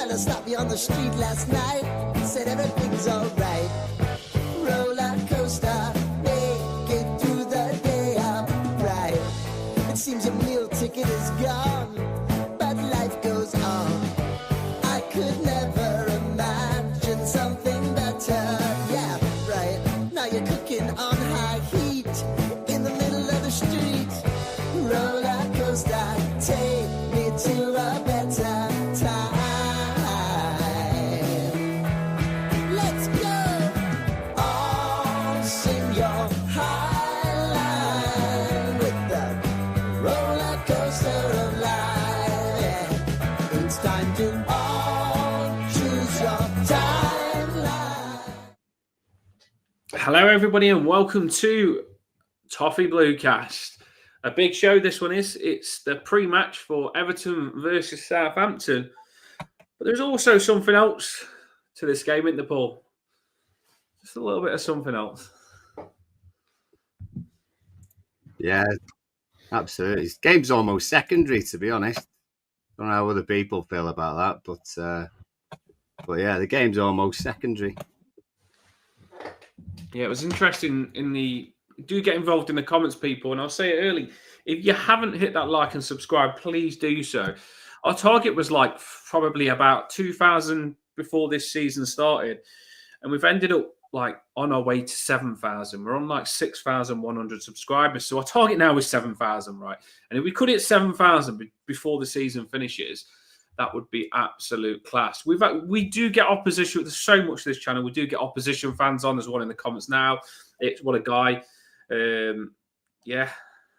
fella stopped me on the street last night. Said everything's alright. Roller coaster, make it through the day upright. It seems your meal ticket is gone, but life goes on. I could never imagine something better. Yeah, right. Now you're cooking on high heat in the middle of the street. Roller coaster, take me to a better time. Let's go. All sing your high line with the roller coaster of life. Yeah. It's time to all choose your timeline. Hello, everybody, and welcome to Toffee Bluecast. A big show this one is. It's the pre-match for Everton versus Southampton. But there's also something else to this game, isn't there, Paul? Just a little bit of something else. Yeah, absolutely. This game's almost secondary, to be honest. Don't know how other people feel about that, but yeah, the game's almost secondary. Yeah, it was interesting do get involved in the comments, people, and I'll say it early. If you haven't hit that like and subscribe, please do so. Our target was like probably about 2,000 before this season started, and we've ended up like on our way to 7,000. We're on like 6,100 subscribers, so our target now is 7,000, right? And if we could hit 7,000 before the season finishes, that would be absolute class. We do get opposition. There's so much to this channel. We do get opposition fans on. There's one in the comments now. What a guy. Yeah,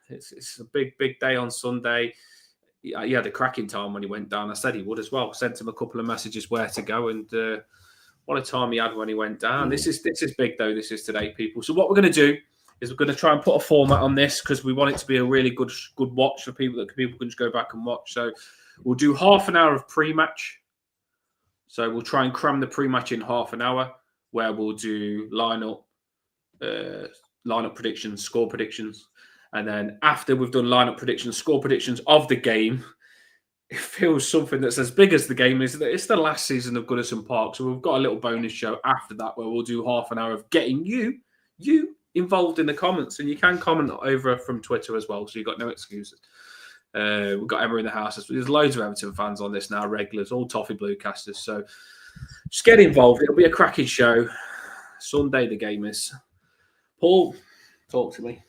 it's a big day on Sunday. He had a cracking time when he went down. I said he would as well. Sent him a couple of messages where to go, and what a time he had when he went down. This is big though. This is today, people. So what we're going to do is we're going to try and put a format on this because we want it to be a really good watch for people that people can just go back and watch. So we'll do half an hour of pre-match. So we'll try and cram the pre-match in half an hour, where we'll do lineup predictions, score predictions. And then after we've done lineup predictions, score predictions of the game, it feels something that's as big as the game is that it's the last season of Goodison Park. So we've got a little bonus show after that where we'll do half an hour of getting you involved in the comments. And you can comment over from Twitter as well, so you've got no excuses. We've got Emma in the house. There's loads of Everton fans on this now, regulars, all Toffee Bluecasters. So just get involved. It'll be a cracking show. Sunday the game is. Paul, talk to me.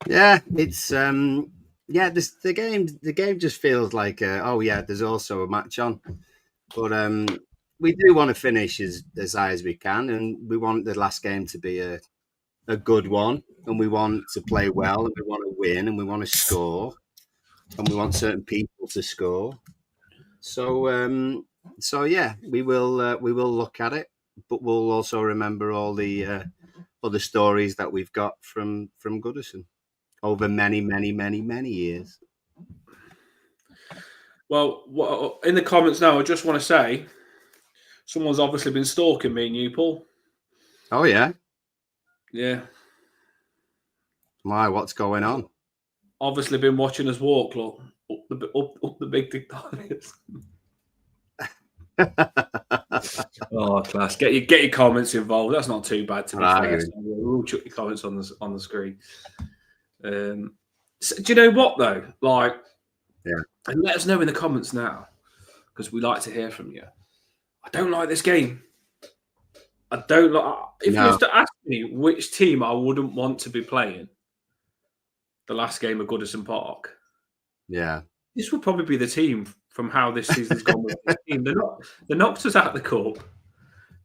Yeah, it's the game just feels like there's also a match on, but we do want to finish as high as we can, and we want the last game to be a good one, and we want to play well, and we want to win, and we want to score, and we want certain people to score. So yeah, we will look at it, but we'll also remember all the other stories that we've got from Goodison over many years. Well, in the comments now, I just want to say someone's obviously been stalking me and you, Paul. Oh yeah. Yeah. Why? What's going on? Obviously been watching us walk, look, up the big dictators. Oh, class! Get your comments involved. That's not too bad to be fair. So we'll chuck your comments on the screen. So, do you know what though? Like, yeah, and let us know in the comments now because we like to hear from you. I don't like this game. I don't like. If you was to ask me which team I wouldn't want to be playing the last game of Goodison Park, yeah, this would probably be the team from how this season's gone with this team. They knocked us out of the cup.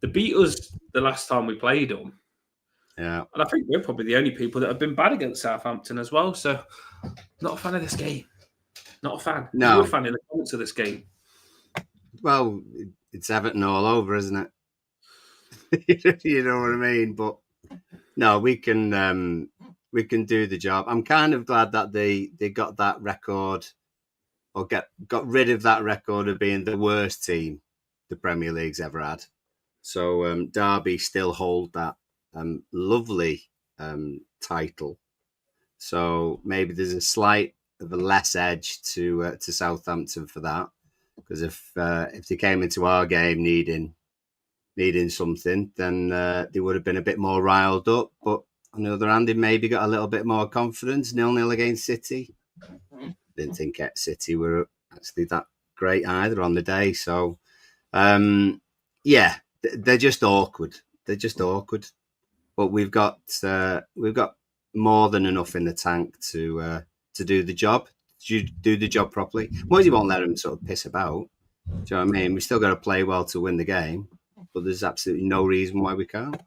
They beat us the last time we played them. Yeah. And I think we're probably the only people that have been bad against Southampton as well. So, not a fan of this game. Not a fan. No. You're a fan in the comments of this game. Well, it's Everton all over, isn't it? You know what I mean? But no, we can do the job. I'm kind of glad that they got that record, or got rid of that record of being the worst team the Premier League's ever had. So Derby still hold that lovely title. So maybe there's a slight of a less edge to Southampton for that. Because if they came into our game needing something, then they would have been a bit more riled up. But on the other hand, they maybe got a little bit more confidence. 0-0 against City. Didn't think City were actually that great either on the day. So, yeah, they're just awkward. They're just awkward. But we've got more than enough in the tank to do the job. Do the job properly. Moisey won't let them sort of piss about. Do you know what I mean? We still got to play well to win the game, but there's absolutely no reason why we can't.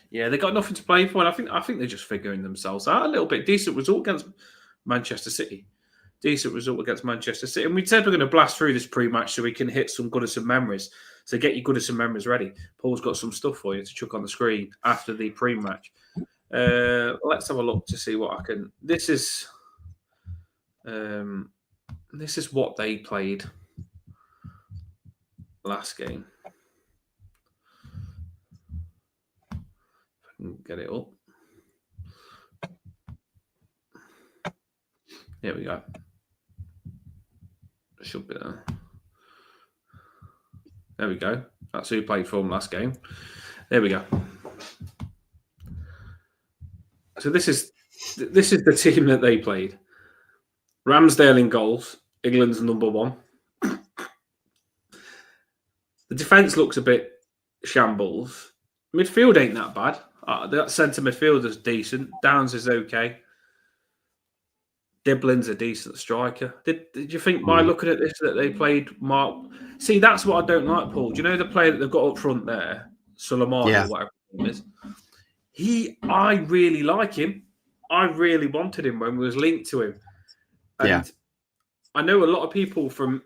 Yeah, they got nothing to play for, and I think they're just figuring themselves out a little bit. Decent result against Manchester City. Decent result against Manchester City. And we said we're going to blast through this pre-match so we can hit some Goodison memories. So get your Goodison memories ready. Paul's got some stuff for you to chuck on the screen after the pre-match. Let's have a look to see what I can. This is what they played last game. If I can get it up. Here we go. Should be there. There we go. That's who played for them last game. There we go. So this is the team that they played. Ramsdale in goals, England's number one. The defence looks a bit shambles. Midfield ain't that bad. That centre midfield is decent. Downs is okay. Diblin's a decent striker. Did you think by looking at this that they played Mark? See, that's what I don't like, Paul. Do you know the player that they've got up front there, Suleimani or whatever his name is? I really like him. I really wanted him when we was linked to him. And I know a lot of people from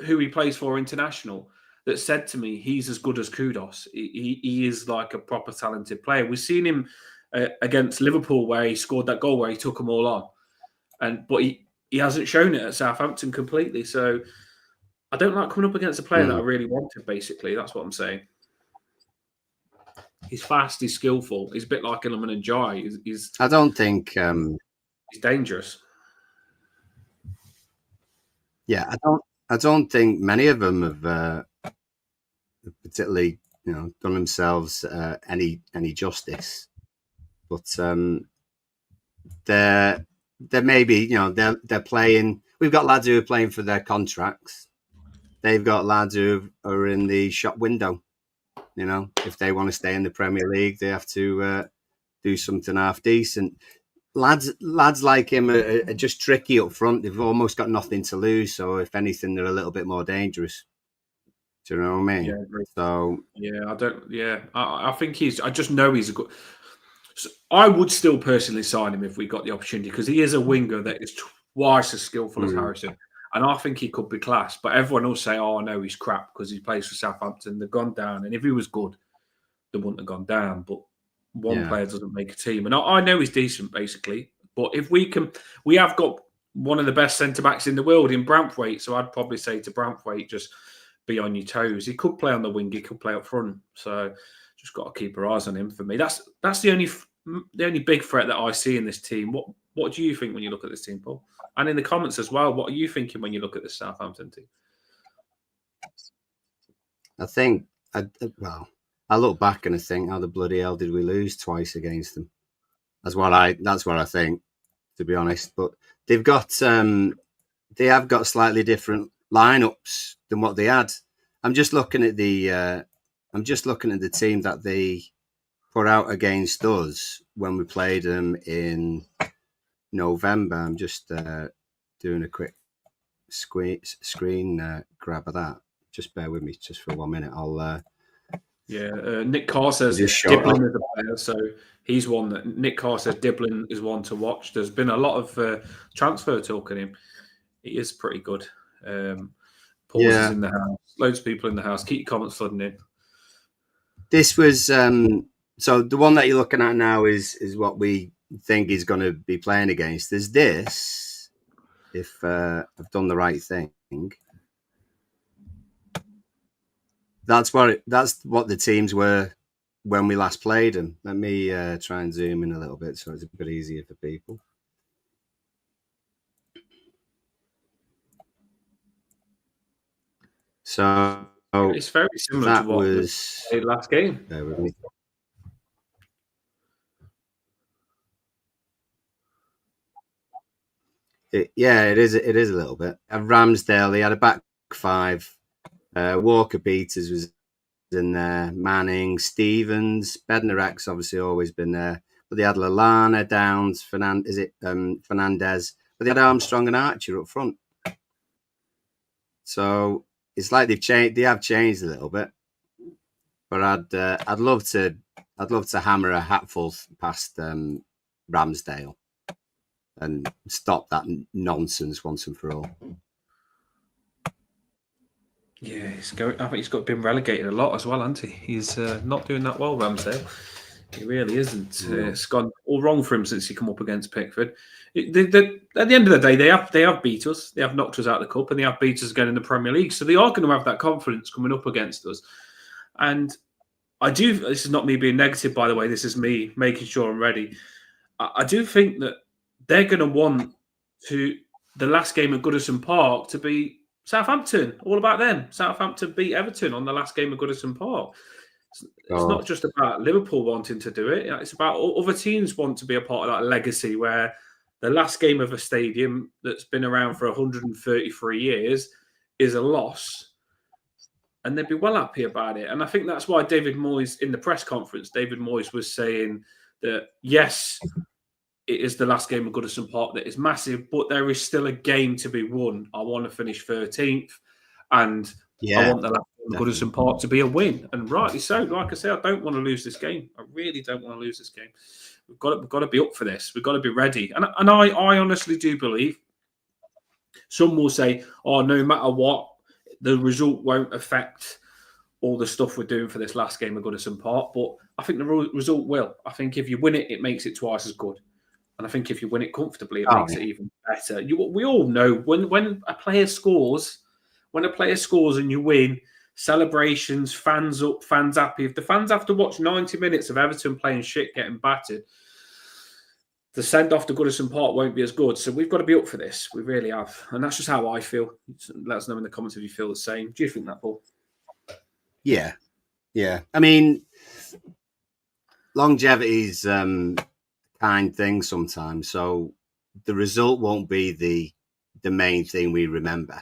who he plays for international that said to me, he's as good as Kudos. He is like a proper talented player. We've seen him against Liverpool where he scored that goal where he took them all on. But he hasn't shown it at Southampton completely. So I don't like coming up against a player that I really wanted, basically. That's what I'm saying. He's fast, he's skillful. He's a bit like Ilman and Jai. I don't think... he's dangerous. Yeah, I don't think many of them have particularly, done themselves any justice. But they're maybe, they're playing. We've got lads who are playing for their contracts. They've got lads who are in the shop window. If they want to stay in the Premier League, they have to do something half decent. Lads like him are just tricky up front. They've almost got nothing to lose. So if anything, they're a little bit more dangerous. Do you know what I mean? Yeah, I agree. So I don't. Yeah, I think I just know he's a good. So I would still personally sign him if we got the opportunity because he is a winger that is twice as skillful as Harrison, and I think he could be class. But everyone will say, "Oh, no, he's crap because he plays for Southampton. They've gone down, and if he was good, they wouldn't have gone down." But one player doesn't make a team, and I know he's decent basically. But if we have got one of the best centre backs in the world in Branthwaite, so I'd probably say to Branthwaite, just be on your toes. He could play on the wing, he could play up front, so just got to keep our eyes on him. For me, that's the only big threat that I see in this team. What do you think when you look at this team, Paul? And in the comments as well, what are you thinking when you look at this Southampton team? I think, I look back and I think, how the bloody hell did we lose twice against them? That's what I think, to be honest. But they have got slightly different lineups than what they had. I'm just looking at the team that they put out against us when we played them in November. I'm just doing a quick screen grab of that. Just bear with me just for 1 minute. I'll. Nick Carr says Diblin is a player, so he's one that Nick Carr says Diblin is one to watch. There's been a lot of transfer talk on him. He is pretty good. Paul's is in the house. Loads of people in the house. Keep your comments flooding in. This was so the one that you're looking at now is what we think he's going to be playing against. There's this, if I've done the right thing. That's what the teams were when we last played them. Let me try and zoom in a little bit so it's a bit easier for people. So it's very similar that to what was played last game. It is a little bit. At Ramsdale, they had a back five. Walker Peters was in there. Manning, Stevens, Bednarek's obviously always been there. But they had Lallana, Downs, Fernandez. But they had Armstrong and Archer up front. So it's like they've changed. They have changed a little bit. But I'd love to hammer a hatful past Ramsdale and stop that nonsense once and for all. Yeah, I think he's been relegated a lot as well, hasn't he? He's not doing that well, Ramsdale. He really isn't. It's gone all wrong for him since he come up against Pickford. At the end of the day, they have beat us. They have knocked us out of the cup, and they have beat us again in the Premier League. So they are going to have that confidence coming up against us. And I do. This is not me being negative, by the way. This is me making sure I'm ready. I do think that they're going to want the last game at Goodison Park to be Southampton. All about them. Southampton beat Everton on the last game of Goodison Park. It's not just about Liverpool wanting to do it. It's about other teams want to be a part of that legacy where the last game of a stadium that's been around for 133 years is a loss. And they'd be well happy about it. And I think that's why David Moyes, in the press conference, David Moyes was saying that, yes, it is the last game of Goodison Park that is massive, but there is still a game to be won. I want to finish 13th. And I want the last game of Goodison Park to be a win. And rightly so. Like I say, I don't want to lose this game. I really don't want to lose this game. We've got to be up for this. We've got to be ready. And I honestly do believe some will say, oh, no matter what, the result won't affect all the stuff we're doing for this last game of Goodison Park. But I think the result will. I think if you win it, it makes it twice as good. And I think if you win it comfortably, it makes it even better. We all know when a player scores, and you win, celebrations, fans up, fans happy. If the fans have to watch 90 minutes of Everton playing shit, getting battered, the send-off to Goodison Park won't be as good. So we've got to be up for this. We really have. And that's just how I feel. Let us know in the comments if you feel the same. Do you think that, Paul? Yeah. I mean, longevity's kind thing sometimes. So the result won't be the main thing we remember.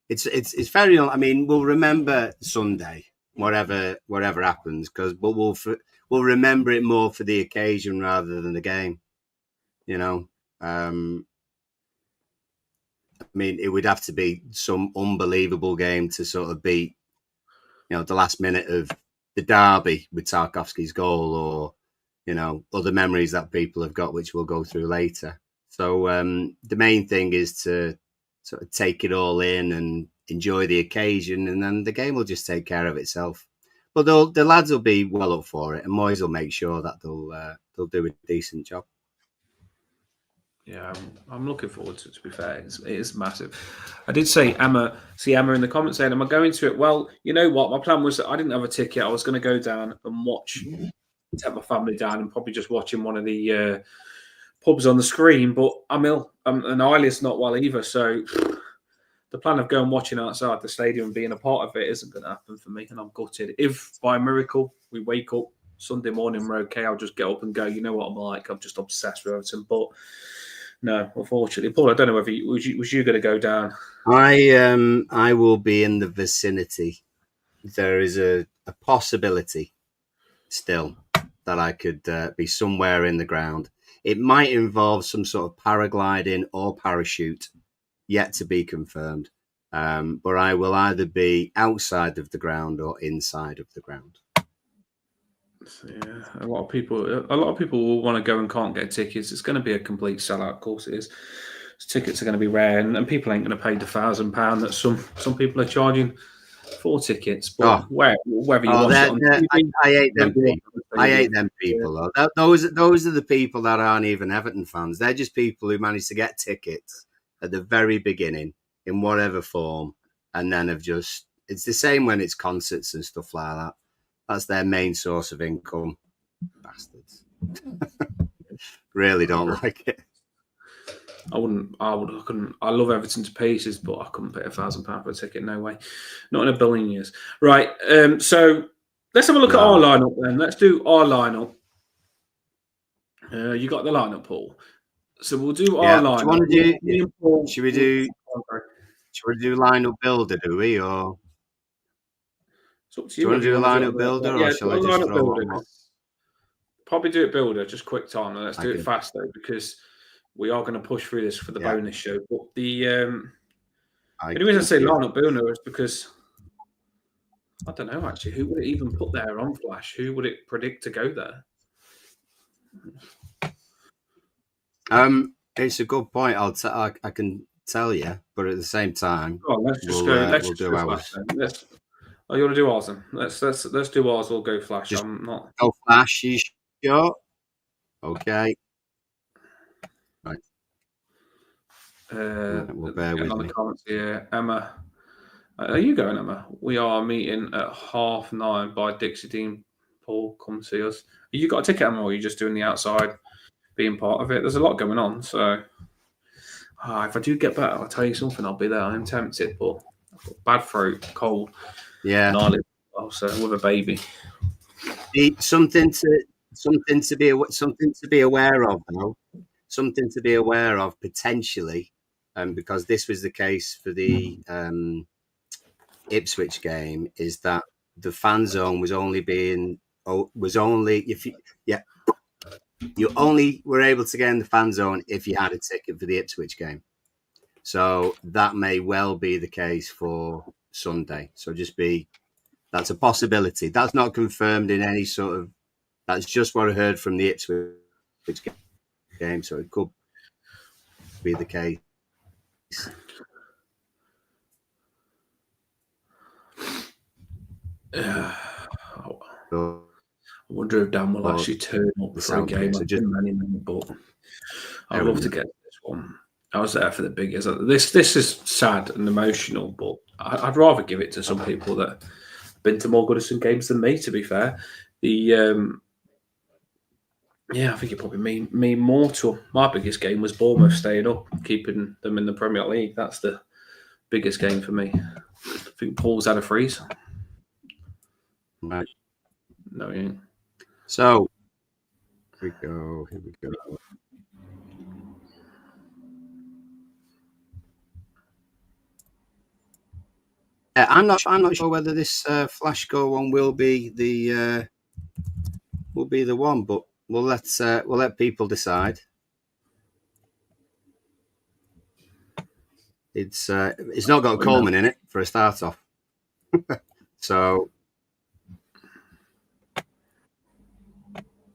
It's very. I mean, we'll remember Sunday, whatever happens, but we'll remember it more for the occasion rather than the game. I mean, it would have to be some unbelievable game to sort of beat, the last minute of the derby with Tarkowski's goal, or other memories that people have got, which we'll go through later. So the main thing is to sort of take it all in and enjoy the occasion, and then the game will just take care of itself. But the lads will be well up for it, and Moyes will make sure that they'll do a decent job. Yeah, I'm looking forward to it, to be fair. It is massive. I did see Emma in the comments saying, am I going to it? Well, you know what? My plan was that I didn't have a ticket. I was going to go down and take my family down and probably just watch in one of the pubs on the screen. But I'm ill. And Eileen's not well either. So the plan of going watching outside the stadium and being a part of it isn't going to happen for me. And I'm gutted. If by miracle we wake up Sunday morning, we're okay, I'll just get up and go, you know what I'm like. I'm just obsessed with Everton. But no, unfortunately, Paul, I don't know whether was you going to go down. I will be in the vicinity. There is a possibility still that I could be somewhere in the ground. It might involve some sort of paragliding or parachute, yet to be confirmed. But I will either be outside of the ground or inside of the ground. Yeah, a lot of people will want to go and can't get tickets. It's going to be a complete sellout. Of course, it is. Tickets are going to be rare, and people ain't going to pay the £1,000 that some people are charging for tickets. But whether you watch it on TV, I hate them people. I hate them people. Yeah. Those are the people that aren't even Everton fans. They're just people who managed to get tickets at the very beginning in whatever form, and then it's the same when it's concerts and stuff like that. That's their main source of income. Bastards. Really don't like it. I wouldn't. I couldn't. I love Everton to pieces, but I couldn't pay £1,000 for a ticket. No way. Not in a billion years. Right. So let's have a look at our lineup then. Let's do our lineup. You got the lineup, Paul. So we'll do our lineup. Do you want to do? Should we do? Should we do lineup builder? Do we or? It's up to Do you want to do a lineup builder, or shall I just throw one? Probably do it builder, just quick time. And let's do it fast though, because we are going to push through this for the bonus show. But the only reason I say lineup builder is because I don't know actually who would it even put there on Flash? Who would it predict to go there? It's a good point. I can tell you, but at the same time, let's just go. Let's do ours. Oh, you want to do ours then? Let's do ours. We'll go Flash. I'm not. Go Flash. You sure? Okay. Right. We'll bear with me. Comments here. Emma, are you going, Emma? We are meeting at 9:30 by Dixie Dean. Paul, come see us. Have you got a ticket, Emma, or are you just doing the outside, being part of it? There's a lot going on, so if I do get better, I'll tell you something. I'll be there. I'm tempted, but I've got bad throat, cold. Yeah. And I live also with a baby. Something to be aware of, though. Something to be aware of potentially, because this was the case for the Ipswich game, is that the fan zone was only you only were able to get in the fan zone if you had a ticket for the Ipswich game. So that may well be the case for Sunday. So that's a possibility. That's not confirmed in any sort of. That's just what I heard from the Ipswich game. So it could be the case. I wonder if Dan will actually turn up for a game. But I'd love to get this one. I was there for the biggest. This is sad and emotional, but I'd rather give it to some people that have been to more Goodison games than me, to be fair. I think it probably mean more to my biggest game was Bournemouth staying up, keeping them in the Premier League. That's the biggest game for me. I think Paul's had a freeze. Right. No, he ain't. So here we go. I'm not sure whether this Flash Go one will be the one, but we'll let people decide. It's not got Coleman in it for a start off, so.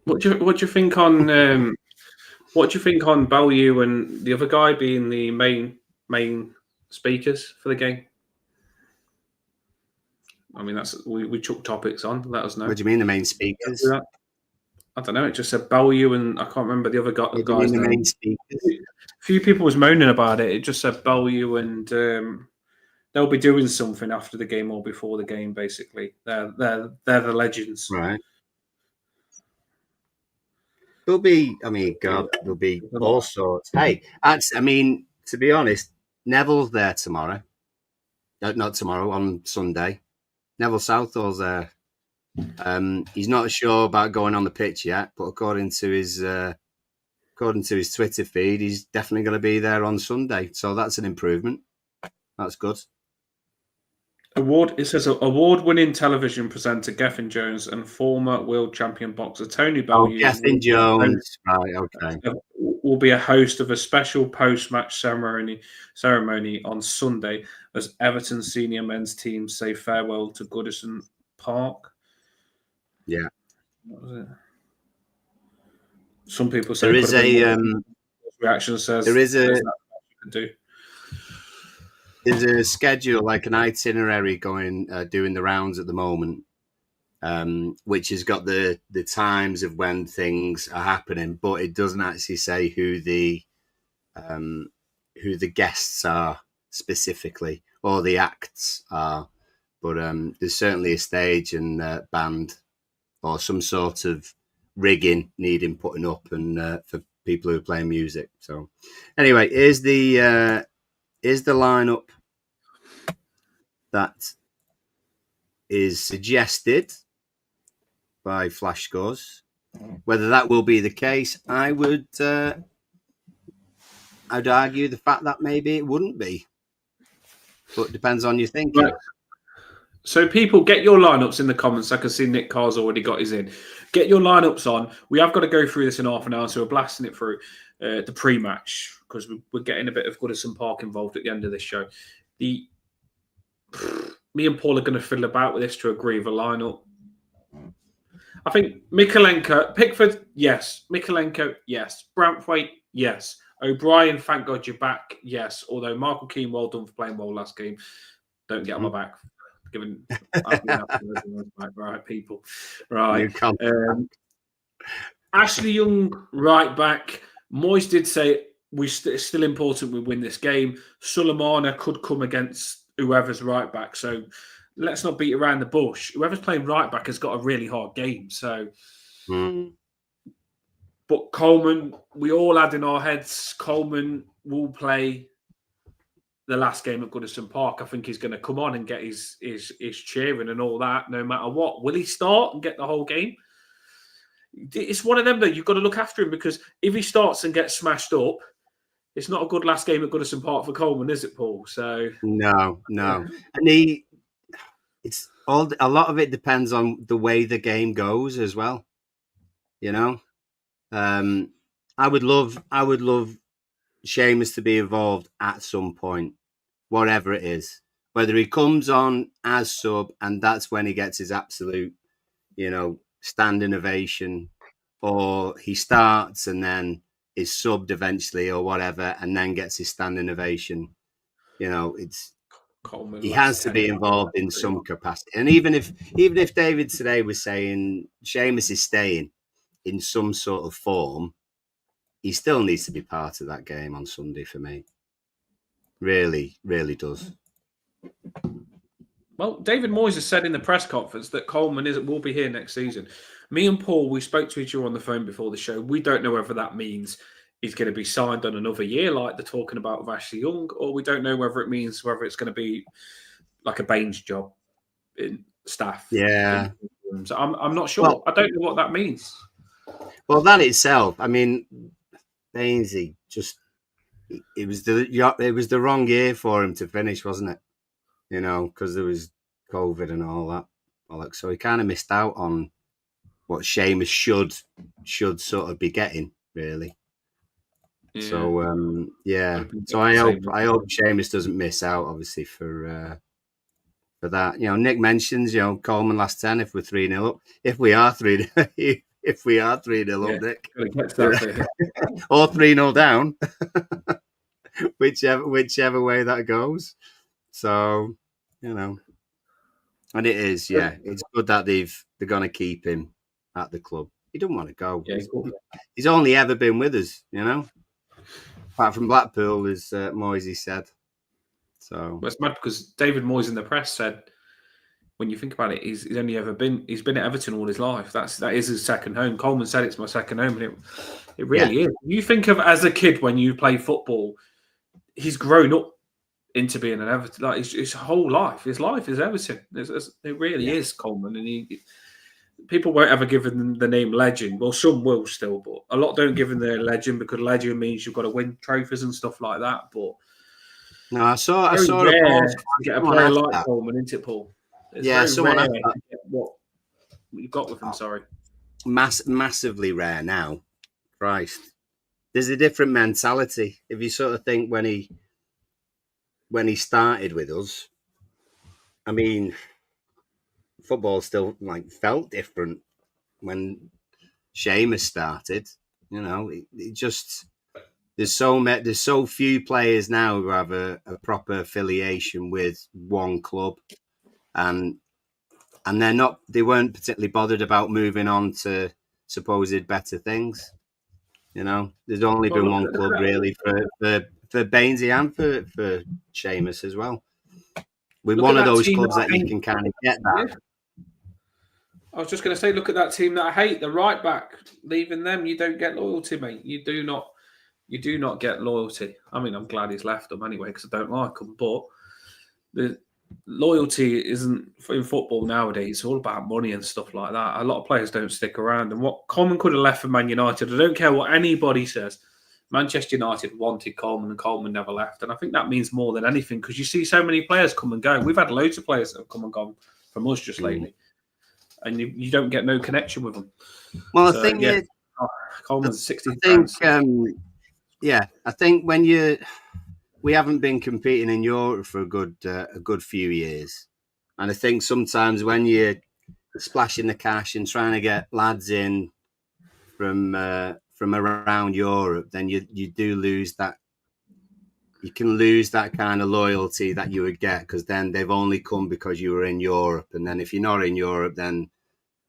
What do you think on Bellew and the other guy being the main speakers for the game? I mean, we chuck topics on. Let us know. What do you mean the main speakers? I don't know. It just said Bellew and I can't remember the other guy. What do you mean the main speakers? A few people was moaning about it. It just said Bellew and they'll be doing something after the game or before the game. Basically, they're the legends, right? There'll be all sorts. Hey, to be honest, Neville's there tomorrow. Not tomorrow, on Sunday. Neville Southall's there. He's not sure about going on the pitch yet, but according to his Twitter feed, he's definitely going to be there on Sunday. So that's an improvement. That's good. It says award-winning television presenter Gethin Jones and former world champion boxer Tony Bellew. Gethin Jones, right? Okay. Will be a host of a special post-match ceremony on Sunday as Everton senior men's team say farewell to Goodison Park. Yeah. What was it? Some people say there is a reaction says there is a do. There's a schedule, like an itinerary going, doing the rounds at the moment, which has got the times of when things are happening, but it doesn't actually say who the guests are specifically or the acts are. But there's certainly a stage and band or some sort of rigging needing putting up and for people who play music. So anyway, here's the lineup that is suggested by Flash Scores. Whether that will be the case, I'd argue the fact that maybe it wouldn't be, but it depends on your thinking. Right. So people, get your lineups in the comments. I can see Nick Carr's already got his in. Get your lineups on. We have got to go through this in half an hour, so we're blasting it through the pre-match because we're getting a bit of Goodison Park involved at the end of this show. Me and Paul are going to fiddle about with this to agree with a lineup. I think Mikalenko, Pickford, yes. Mikalenko, yes. Branthwaite, yes. O'Brien, thank God you're back, yes. Although Michael Keane, well done for playing well last game. Don't get on my back. Given right, people. Right. Ashley Young, right back. Moyes did say it's still important we win this game. Sulemana could come against whoever's right back. So let's not beat around the bush. Whoever's playing right back has got a really hard game. So, but Coleman, we all had in our heads, Coleman will play the last game at Goodison Park. I think he's going to come on and get his cheering and all that, no matter what. Will he start and get the whole game? It's one of them that you've got to look after him, because if he starts and gets smashed up, it's not a good last game at Goodison Park for Coleman, is it, Paul? So no, and a lot of it depends on the way the game goes as well. You know, I would love Seamus to be involved at some point, whatever it is. Whether he comes on as sub and that's when he gets his absolute, standing ovation, or he starts and then is subbed eventually or whatever, and then gets his standing ovation. He has to be involved in some capacity. And even if David today was saying Seamus is staying in some sort of form, he still needs to be part of that game on Sunday for me. Really, really does. Well, David Moyes has said in the press conference that Coleman will be here next season. Me and Paul, we spoke to each other on the phone before the show. We don't know whether that means he's going to be signed on another year like they're talking about with Ashley Young, or we don't know whether it's going to be like a Baines job in staff. Yeah. So I'm not sure. Well, I don't know what that means. Well, that itself, I mean, Bainesy it was the wrong year for him to finish, wasn't it? Because there was COVID and all that. So he kind of missed out on what Seamus should sort of be getting, really. Yeah. So So I hope Seamus doesn't miss out, obviously, for that. Nick mentions, Coleman last 10 if we're 3-0 up. If we are 3-0 up, Nick. Or 3-0 down. whichever way that goes. So, and it is, it's good that they're going to keep him at the club. He doesn't want to go. Yeah, he's only ever been with us, apart from Blackpool, as Moisey said. So it's mad because David Moyes in the press said, when you think about it, he's been at Everton all his life. That is his second home. Coleman said it's my second home, and it really is. You think of as a kid when you play football, he's grown up into being an Everton. Like his whole life, his life is Everton. It really is Coleman, and people won't ever give him the name legend. Well, some will still, but a lot don't give him the legend because legend means you've got to win trophies and stuff like that. But no, I saw a post to get a player like Coleman, isn't it, Paul? It's someone rare to get what you got with him. Sorry, massively rare now. Christ, there's a different mentality. If you sort of think when he started with us, I mean, football still felt different when Seamus started. It just there's so few players now who have a proper affiliation with one club, and they weren't particularly bothered about moving on to supposed better things. There's only been one club really for Bainesy and for Seamus as well. With one of those clubs that you can kind of get that. I was just going to say, look at that team that I hate, the right back. Leaving them, you don't get loyalty, mate. You do not get loyalty. I mean, I'm glad he's left them anyway because I don't like him. But the loyalty isn't in football nowadays. It's all about money and stuff like that. A lot of players don't stick around. And what Coleman could have left for Man United, I don't care what anybody says. Manchester United wanted Coleman and Coleman never left. And I think that means more than anything because you see so many players come and go. We've had loads of players that have come and gone from us just lately. And you don't get no connection with them. Well, so, I think Coleman's 60. I think when we haven't been competing in Europe for a good few years, and I think sometimes when you're splashing the cash and trying to get lads in from around Europe, then you do lose that. You can lose that kind of loyalty that you would get because then they've only come because you were in Europe, and then if you're not in Europe, then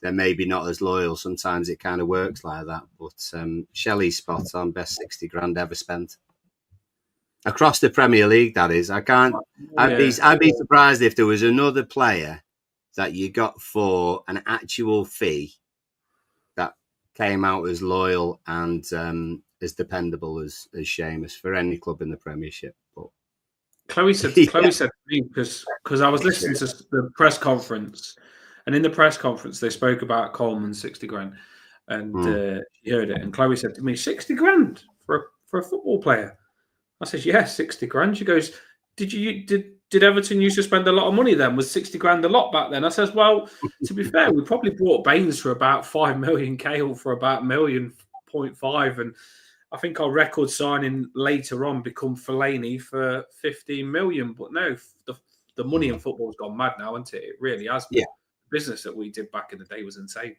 they're maybe not as loyal. Sometimes it kind of works like that. But Shelley's spot on, best 60 grand ever spent across the Premier League. That is, I can't. I'd be surprised if there was another player that you got for an actual fee that came out as loyal and as dependable as Seamus for any club in the Premiership. But Chloe said to me because I was listening to the press conference, and in the press conference they spoke about Coleman's 60 grand, and she heard it, and Chloe said to me, 60 grand for a football player. I said, yeah, 60 grand. She goes, did Everton used to spend a lot of money then? Was 60 grand a lot back then? I says, well, to be fair, we probably bought Baines for about 5 million, Cahill for about 1.5 million, and I think our record signing later on become Fellaini for 15 million. But no, the money in football's gone mad now, hasn't it? It really has. Yeah. The business that we did back in the day was insane.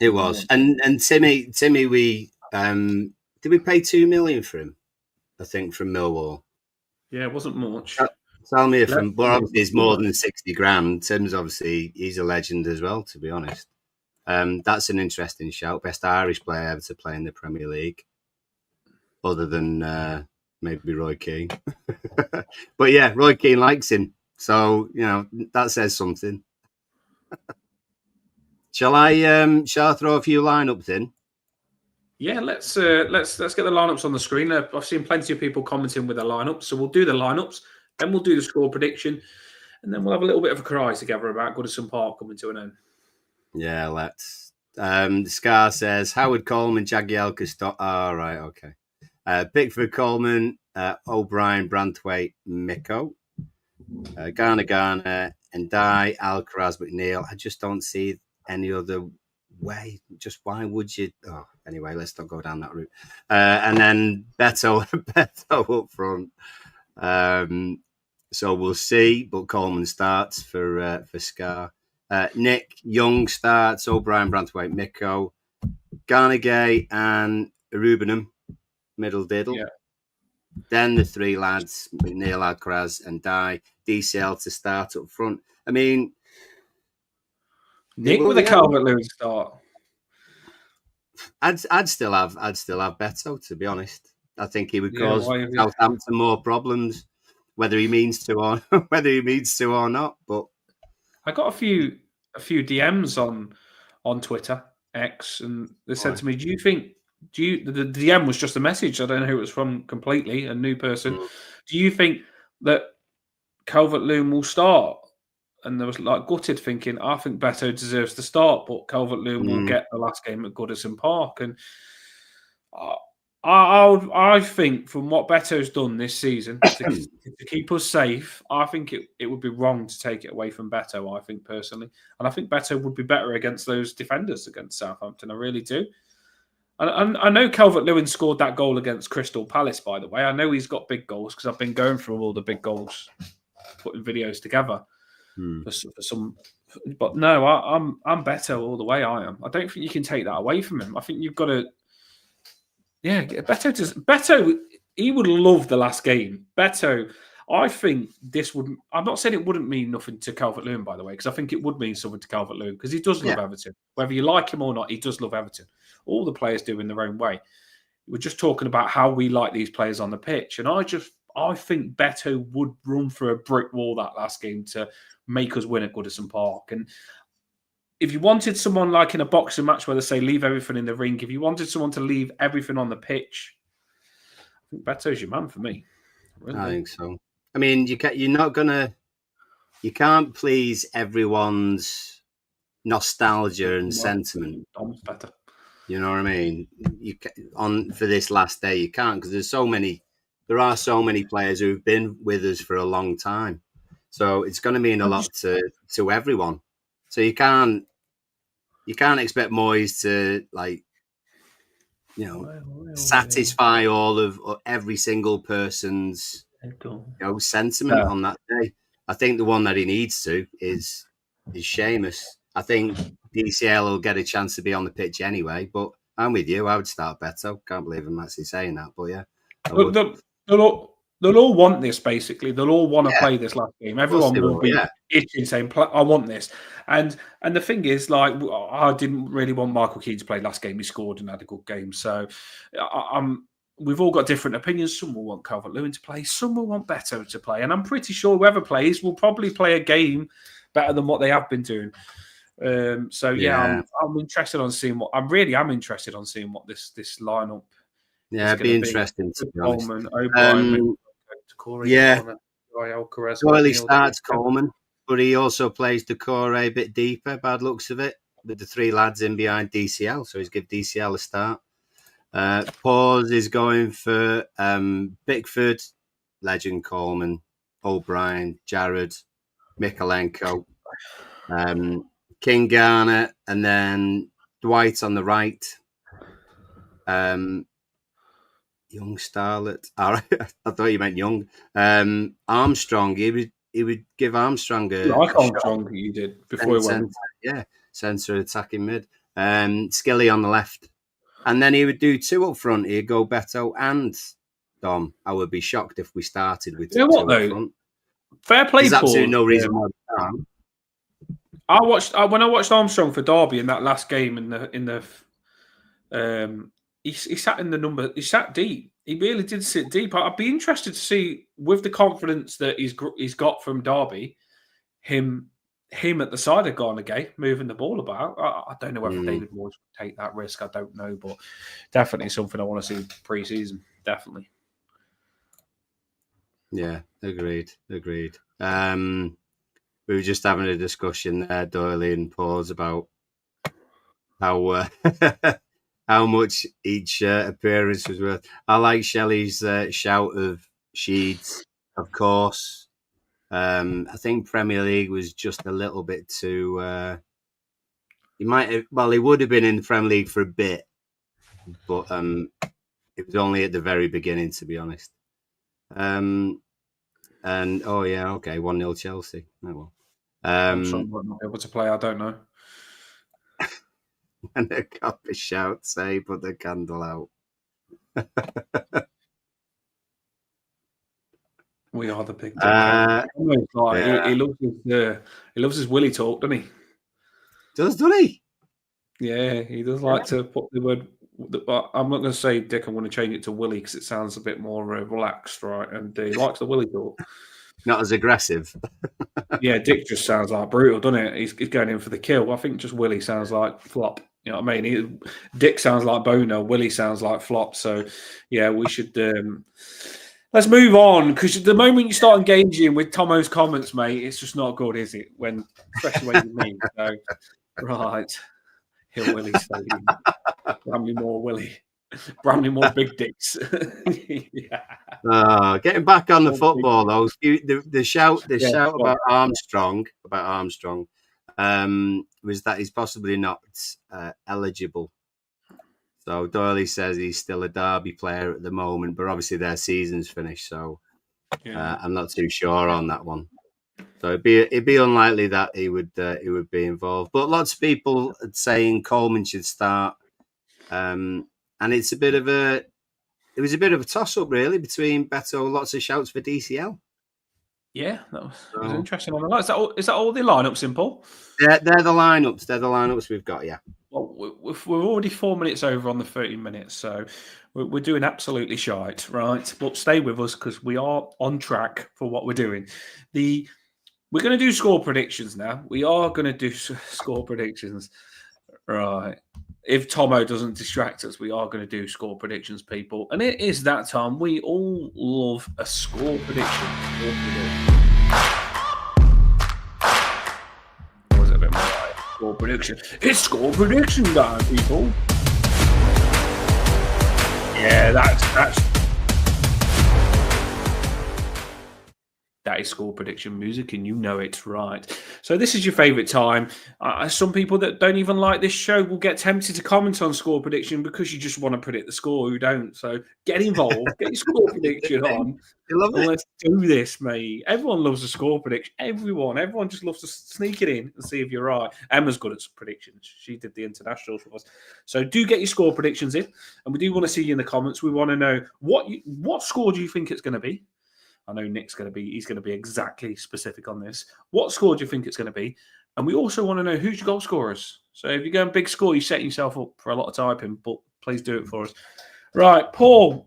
It was. And Timmy, we did we pay 2 million for him? I think from Millwall. Yeah, it wasn't much. Tell me if but obviously it's more than 60 grand. Tim's obviously he's a legend as well, to be honest. That's an interesting shout. Best Irish player ever to play in the Premier League. Other than maybe Roy Keane. But yeah, Roy Keane likes him. So, that says something. Shall I throw a few lineups in? Yeah, let's get the lineups on the screen. I've seen plenty of people commenting with their lineups, so we'll do the lineups, then we'll do the score prediction, and then we'll have a little bit of a cry together about Goodison Park coming to an end. Yeah, let's. Scar says Howard Coleman, Jagielka stop. All right, okay. Pickford, Coleman, O'Brien, Branthwaite, Miko, Garner, and Dye, Alcaraz, McNeil. I just don't see any other way. Just why would you? Oh, anyway, let's not go down that route. And then Beto up front. So we'll see. But Coleman starts for Scar. Nick Young starts. O'Brien, Branthwaite, Miko, Garnegay, and Rubenham. Middle diddle. Yeah. Then the three lads, McNeil, Alcaraz, and Dye. DCL to start up front. I mean, Nick with a Calvert-Lewin start. I'd still have Beto, to be honest. I think he would cause Southampton more problems, whether he means to or not. But I got a few DMs on Twitter X, and they said to me, the DM was just a message. I don't know who it was from completely, a new person. Do you think that Calvert-Lewin will start? And there was gutted thinking, I think Beto deserves to start, but Calvert-Lewin will get the last game at Goodison Park. And I think from what Beto's done this season to keep us safe, I think it would be wrong to take it away from Beto, I think personally. And I think Beto would be better against those defenders against Southampton. I really do. And I know Calvert-Lewin scored that goal against Crystal Palace, by the way. I know he's got big goals because I've been going through all the big goals, putting videos together. For some, but no, I'm Beto all the way. I am. I don't think you can take that away from him. I think you've got to. Yeah, Beto. He would love the last game. Beto. I think this would. I'm not saying it wouldn't mean nothing to Calvert-Lewin, by the way, because I think it would mean something to Calvert-Lewin because he does love Everton. Whether you like him or not, he does love Everton. All the players do in their own way. We're just talking about how we like these players on the pitch, and I think Beto would run through a brick wall that last game to make us win at Goodison Park. And if you wanted someone like in a boxing match where they say leave everything in the ring, if you wanted someone to leave everything on the pitch, I think Beto's your man for me. Really. I think so. I mean, you can't please everyone's nostalgia and sentiment. Dom's better. You know what I mean? For this last day, you can't, because there are so many players who've been with us for a long time. So it's going to mean a lot to everyone. So you can't expect Moyes to satisfy all of every single person's sentiment on that day. I think the one that he needs to is Seamus. I think DCL will get a chance to be on the pitch anyway, but I'm with you. I would start Beto. Can't believe I'm actually saying that, but yeah. They'll all want this, basically. They'll all want to play this last game. Everyone will be itching, saying, I want this. And the thing is, I didn't really want Michael Keane to play last game. He scored and had a good game. So we've all got different opinions. Some will want Calvert-Lewin to play. Some will want Beto to play. And I'm pretty sure whoever plays will probably play a game better than what they have been doing. I'm interested on seeing what I'm interested on seeing what this lineup. Yeah, it'd be interesting to be honest. Doyle starts Coleman, but he also plays Decore a bit deeper, bad looks of it, with the three lads in behind DCL. So he's give DCL a start. Pause is going for Bickford, legend Coleman, O'Brien, Jared, Mikalenko, King Garner, and then Dwight on the right. Young Starlet. All right. I thought you meant young. Armstrong. He would give Armstrong a Armstrong. You did before he went. Centre attacking mid. Skilly on the left, and then he would do two up front. He'd go Beto and Dom. I would be shocked if we started with two up front. Fair play. There's absolutely no reason why we can't. When I watched Armstrong for Derby in that last game He sat in the number. He sat deep. He really did sit deep. I'd be interested to see, with the confidence that he's got from Derby, him at the side of Garnegay moving the ball about. I don't know whether David Moyes would take that risk. I don't know, but definitely something I want to see pre-season. Definitely. Yeah, agreed. We were just having a discussion there, Doyle and Paul's, about how. How much each appearance was worth. I like Shelley's shout of Sheeds, of course. I think Premier League was just a little bit too. He would have been in the Premier League for a bit, but it was only at the very beginning, to be honest. And 1-0 Chelsea. Oh well. I'm sure not able to play. I don't know. And a copy shout, say, put the candle out. We are the big. He loves his Willie talk, doesn't he? Doesn't he? Yeah, he does like to put the word. I'm not going to say Dick. I'm going to change it to Willie because it sounds a bit more relaxed, right? And he likes the Willie talk. Not as aggressive. Yeah, Dick just sounds like brutal, doesn't it? He's going in for the kill. I think just Willie sounds like flop. You know what I mean? Dick sounds like boner. Willie sounds like flop. So, yeah, we should... let's move on, because the moment you start engaging with Tomo's comments, mate, it's just not good, is it? Especially when you mean. So, right. Hill Willie Stadium. Bramley more Willie. Bramley more big dicks. Yeah. Getting back on the football, though, the shout about Armstrong was that he's possibly not eligible. So Doyle says he's still a Derby player at the moment, but obviously their season's finished, so I'm not too sure on that one. So it'd be unlikely that he would be involved. But lots of people are saying Coleman should start, and it was a bit of a toss up really between Beto. Lots of shouts for DCL. Yeah, that was interesting. Is that all the lineups in, Paul? They're the lineups. They're the lineups we've got. Yeah. Well, we're already 4 minutes over on the 30 minutes, so we're doing absolutely shite, right? But stay with us because we are on track for what we're doing. The We're going to do score predictions now. We are going to do score predictions. Right. If Tomo doesn't distract us, we are going to do score predictions, people. And it is that time. We all love a score prediction. Or was it a bit more like score prediction? It's score prediction time, people. Yeah, that is score prediction music, and you know it's right. So this is your favourite time. Some people that don't even like this show will get tempted to comment on score prediction because you just want to predict the score. Who don't? So get involved, get your score prediction on. Let's do this, mate. Everyone loves a score prediction. Everyone just loves to sneak it in and see if you're right. Emma's good at predictions. She did the internationals for us. So do get your score predictions in, and we do want to see you in the comments. We want to know what score do you think it's going to be. I know Nick's he's going to be exactly specific on this. What score do you think it's going to be? And we also want to know who's your goal scorers. So if you're going big score, you're setting yourself up for a lot of typing, but please do it for us. Right, Paul,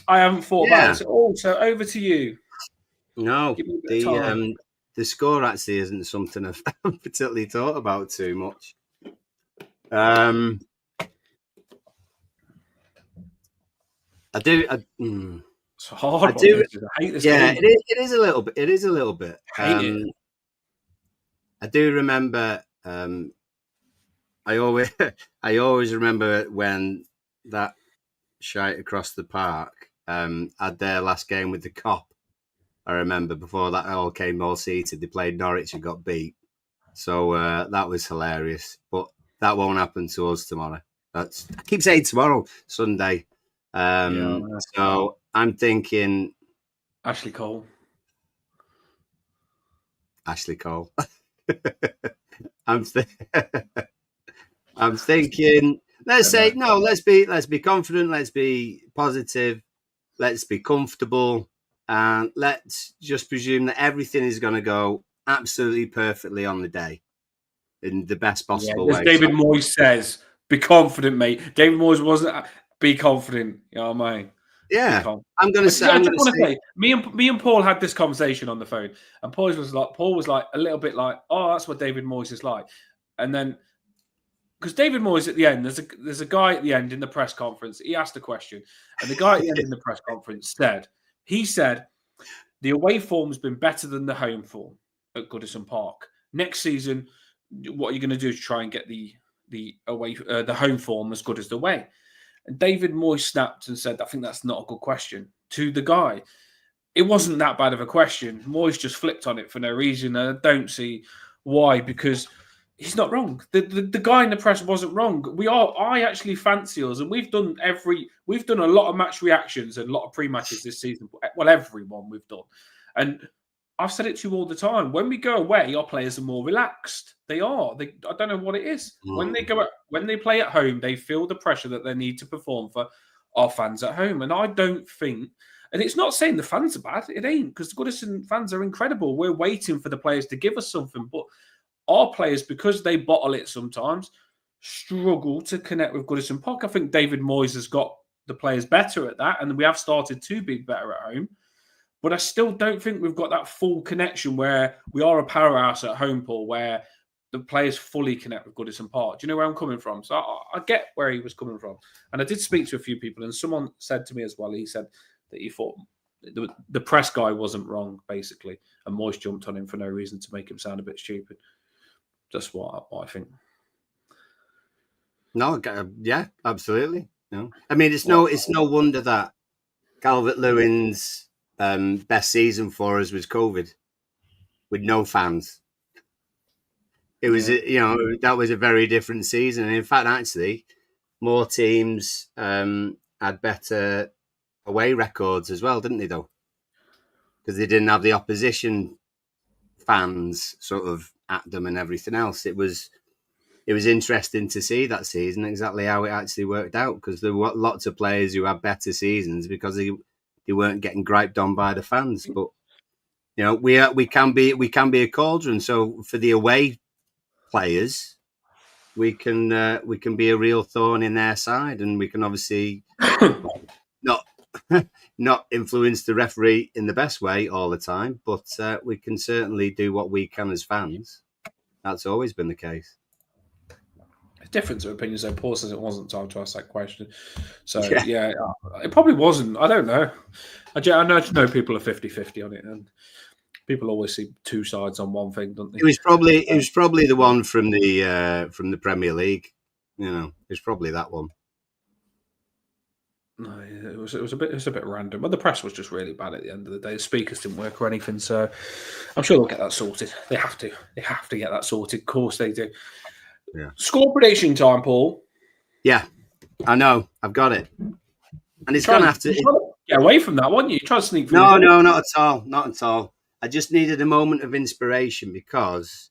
I haven't thought about this at all, so over to you. No, the score actually isn't something I've particularly thought about too much. I do. It's hard. I do. I hate this. Yeah, game. it is a little bit. It is a little bit. I hate it. I do remember. I always remember when that shite across the park had their last game with the Cop. I remember before that all came all seated. They played Norwich and got beat. So that was hilarious. But that won't happen to us tomorrow. I keep saying tomorrow, Sunday. So I'm thinking Ashley Cole. I'm thinking. Let's be confident. Let's be positive. Let's be comfortable, and let's just presume that everything is going to go absolutely perfectly on the day in the best possible way. As David Moyes says, "Be confident, mate." David Moyes wasn't. Be confident. You know what I mean? Yeah, I'm going to say. Me and Paul had this conversation on the phone, and Paul was like a little bit like, "Oh, that's what David Moyes is like," and then because David Moyes at the end, there's a guy at the end in the press conference. He asked a question, and the guy at the end in the press conference said, "The away form's been better than the home form at Goodison Park. Next season, what you're going to do is try and get the home form as good as the away." And David Moyes snapped and said, "I think that's not a good question." To the guy, it wasn't that bad of a question. Moyes just flipped on it for no reason. And I don't see why, because he's not wrong. The guy in the press wasn't wrong. I actually fancy us, and we've done a lot of match reactions and a lot of pre-matches this season. Well, everyone we've done. And I've said it to you all the time. When we go away, our players are more relaxed. They are. I don't know what it is. When they play at home, they feel the pressure that they need to perform for our fans at home. And I don't think, and it's not saying the fans are bad. It ain't, because the Goodison fans are incredible. We're waiting for the players to give us something. But our players, because they bottle it sometimes, struggle to connect with Goodison Park. I think David Moyes has got the players better at that, and we have started to be better at home. But I still don't think we've got that full connection where we are a powerhouse at home, Paul, where the players fully connect with Goodison Park. Do you know where I'm coming from? So I get where he was coming from. And I did speak to a few people, and someone said to me as well, he said that he thought the press guy wasn't wrong, basically, and Moyes jumped on him for no reason to make him sound a bit stupid. That's what I think. No, yeah, absolutely. No, I mean, it's no wonder that Calvert-Lewin's best season for us was COVID, with no fans. It was, that was a very different season. And in fact, actually, more teams had better away records as well, didn't they? Though, because they didn't have the opposition fans sort of at them and everything else. It was interesting to see that season exactly how it actually worked out, because there were lots of players who had better seasons because they weren't getting griped on by the fans. But we can be a cauldron. So for the away players, we can be a real thorn in their side, and we can obviously not not influence the referee in the best way all the time, but we can certainly do what we can as fans. That's always been the case. Difference of opinions, though. Paul says it wasn't time to ask that question. So, yeah, it probably wasn't. I don't know. I know people are 50-50 on it, and people always see two sides on one thing, don't they? It was probably the one from the Premier League. You know, it's probably that one. No, it was a bit random. But the press was just really bad at the end of the day. The speakers didn't work or anything, so I'm sure they'll get that sorted. They have to get that sorted. Of course they do. Yeah. Score prediction time, Paul. Yeah, I know. I've got it. And it's going to have to get away from that, weren't you? Try to sneak through. No, not at all. Not at all. I just needed a moment of inspiration because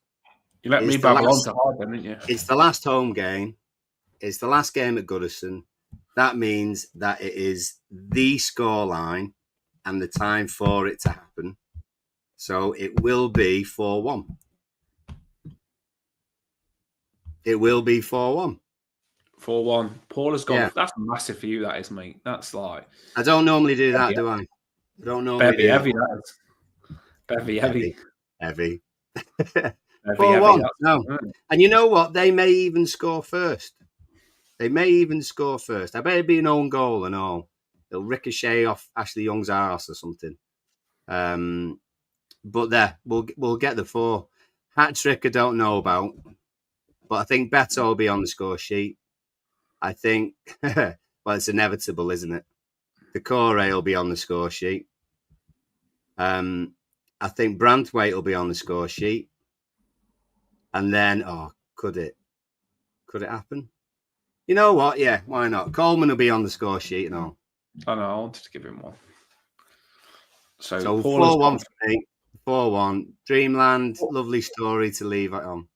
you let me babble on to hide them, didn't you? It's the last home game. It's the last game at Goodison. That means that it is the scoreline and the time for it to happen. So it will be 4-1. It will be 4-1. 4-1. Paul has gone. Yeah. That's massive for you, that is, mate. That's like. I don't normally do that, do I? I don't normally do heavy, that is. Heavy. 4-1. No. And you know what? They may even score first. I bet it'd be an own goal and all. It'll ricochet off Ashley Young's arse or something. But there, we'll get the 4. Hat trick I don't know about. But I think Beto will be on the score sheet. I think, well, it's inevitable, isn't it? The Corey will be on the score sheet. I think Branthwaite will be on the score sheet. And then, could it happen? You know what? Yeah, why not? Coleman will be on the score sheet and all. I know, I wanted to give him one. So 4-1 for me. 4-1. Dreamland, lovely story to leave it on.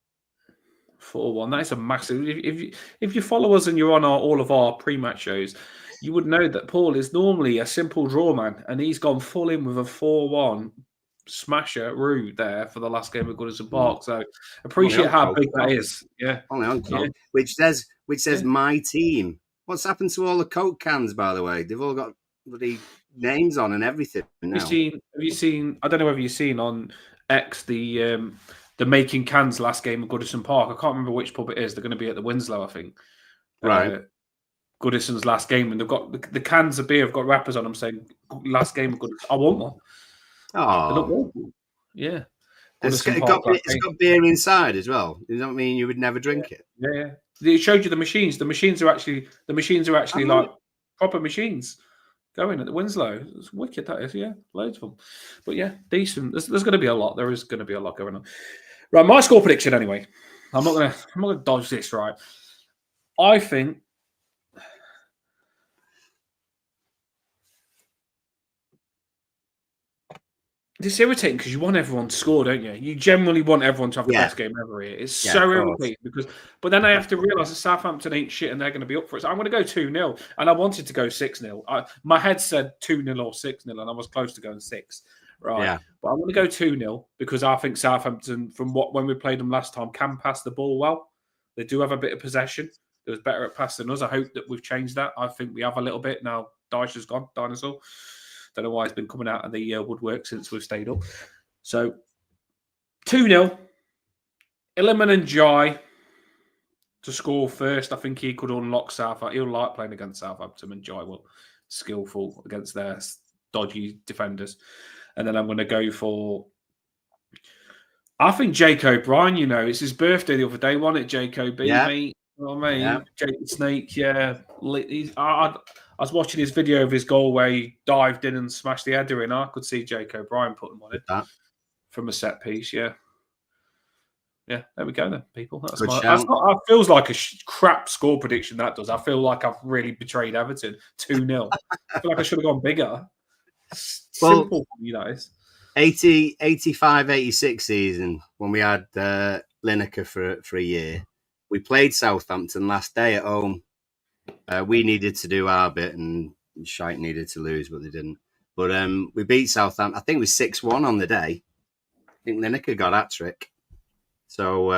4-1. That is a massive. If you follow us and you're on all of our pre-match shows, you would know that Paul is normally a simple draw man, and he's gone full in with a 4-1 smasher route there for the last game of Goodison Park. So appreciate how big that is. Yeah. Only on Coke, which says my team. What's happened to all the Coke cans, by the way? They've all got bloody names on and everything now. Have you seen? I don't know whether you've seen on X the making cans last game of Goodison Park. I can't remember which pub it is. They're going to be at the Winslow, I think. Right. Goodison's last game, and they've got the cans of beer have got wrappers on them saying "last game of Goodison." I want one. Oh, yeah. It's got beer inside as well. Does that mean you would never drink it? Yeah. It showed you the machines. The machines are actually like proper machines going at the Winslow. It's wicked, that is. Yeah, loads of them. But yeah, decent. There's going to be a lot. There is going to be a lot going on. Right, my score prediction anyway. I'm not gonna dodge this. Right, I think. It's irritating because you want everyone to score, don't you? You generally want everyone to have the best game ever here. It's so irritating but then I have to realise that Southampton ain't shit and they're going to be up for it. So I'm going to go 2-0, and I wanted to go 6-0. My head said 2-0 or 6-0, and I was close to going 6. Right, yeah. But I'm going to go 2-0 because I think Southampton, when we played them last time, can pass the ball well. They do have a bit of possession. They're better at passing than us. I hope that we've changed that. I think we have a little bit now. Dyche's gone, Dinosaur. Don't know why he's been coming out of the woodwork since we've stayed up. So 2-0. Illiman and Jai to score first. I think he could unlock Southampton. He'll like playing against Southampton, and Jai will skillful against their dodgy defenders. And then I'm going to go for. I think Jake O'Brien. You know, it's his birthday the other day, wasn't it? Jake O'B, mate. Oh, mate, yeah. Jake the Snake. Yeah, I was watching his video of his goal where he dived in and smashed the header in. I could see Jake O'Brien putting on it from a set piece. Yeah. Yeah, there we go then, people. That feels like a crap score prediction, that does. I feel like I've really betrayed Everton 2-0. I feel like I should have gone bigger. Simple for me, that is. 85-86 season, when we had Lineker for a year, we played Southampton last day at home. We needed to do our bit, and Shite needed to lose, but they didn't. But we beat Southampton. I think it was 6-1 on the day. I think Lineker got hat trick. So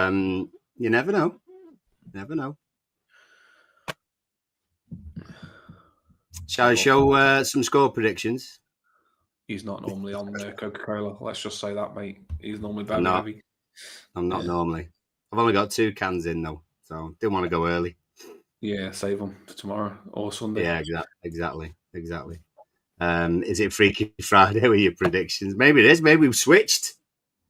you never know. Never know. Shall I show some score predictions? He's not normally on Coca-Cola. Let's just say that, mate. He's normally very I'm not. heavy. I'm not normally. I've only got 2 cans in though, so didn't want to go early. Yeah, save them for tomorrow or Sunday. Yeah, exactly. Is it Freaky Friday with your predictions? Maybe it is. Maybe we've switched.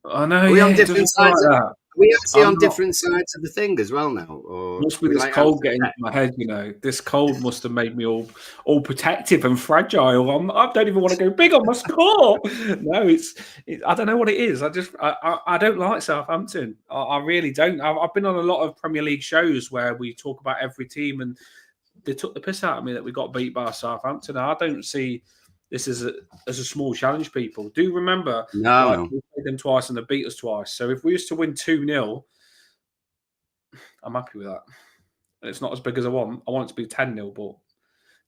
I know. Are we on it different doesn't feel sides? like that. Are we actually I'm on not. different sides of the thing as well now? Or Must be we this like cold out- getting into my head, you know. This cold must have made me all protective and fragile. I don't even want to go big on my score. No, I don't know what it is. I don't like Southampton. I really don't. I've been on a lot of Premier League shows where we talk about every team, and they took the piss out of me that we got beat by Southampton. I don't see this as a small challenge. People do remember, No. we played them twice and they beat us twice. So if we used to win 2-0. I'm happy with that. It's not as big as I want. I want it to be 10-0, but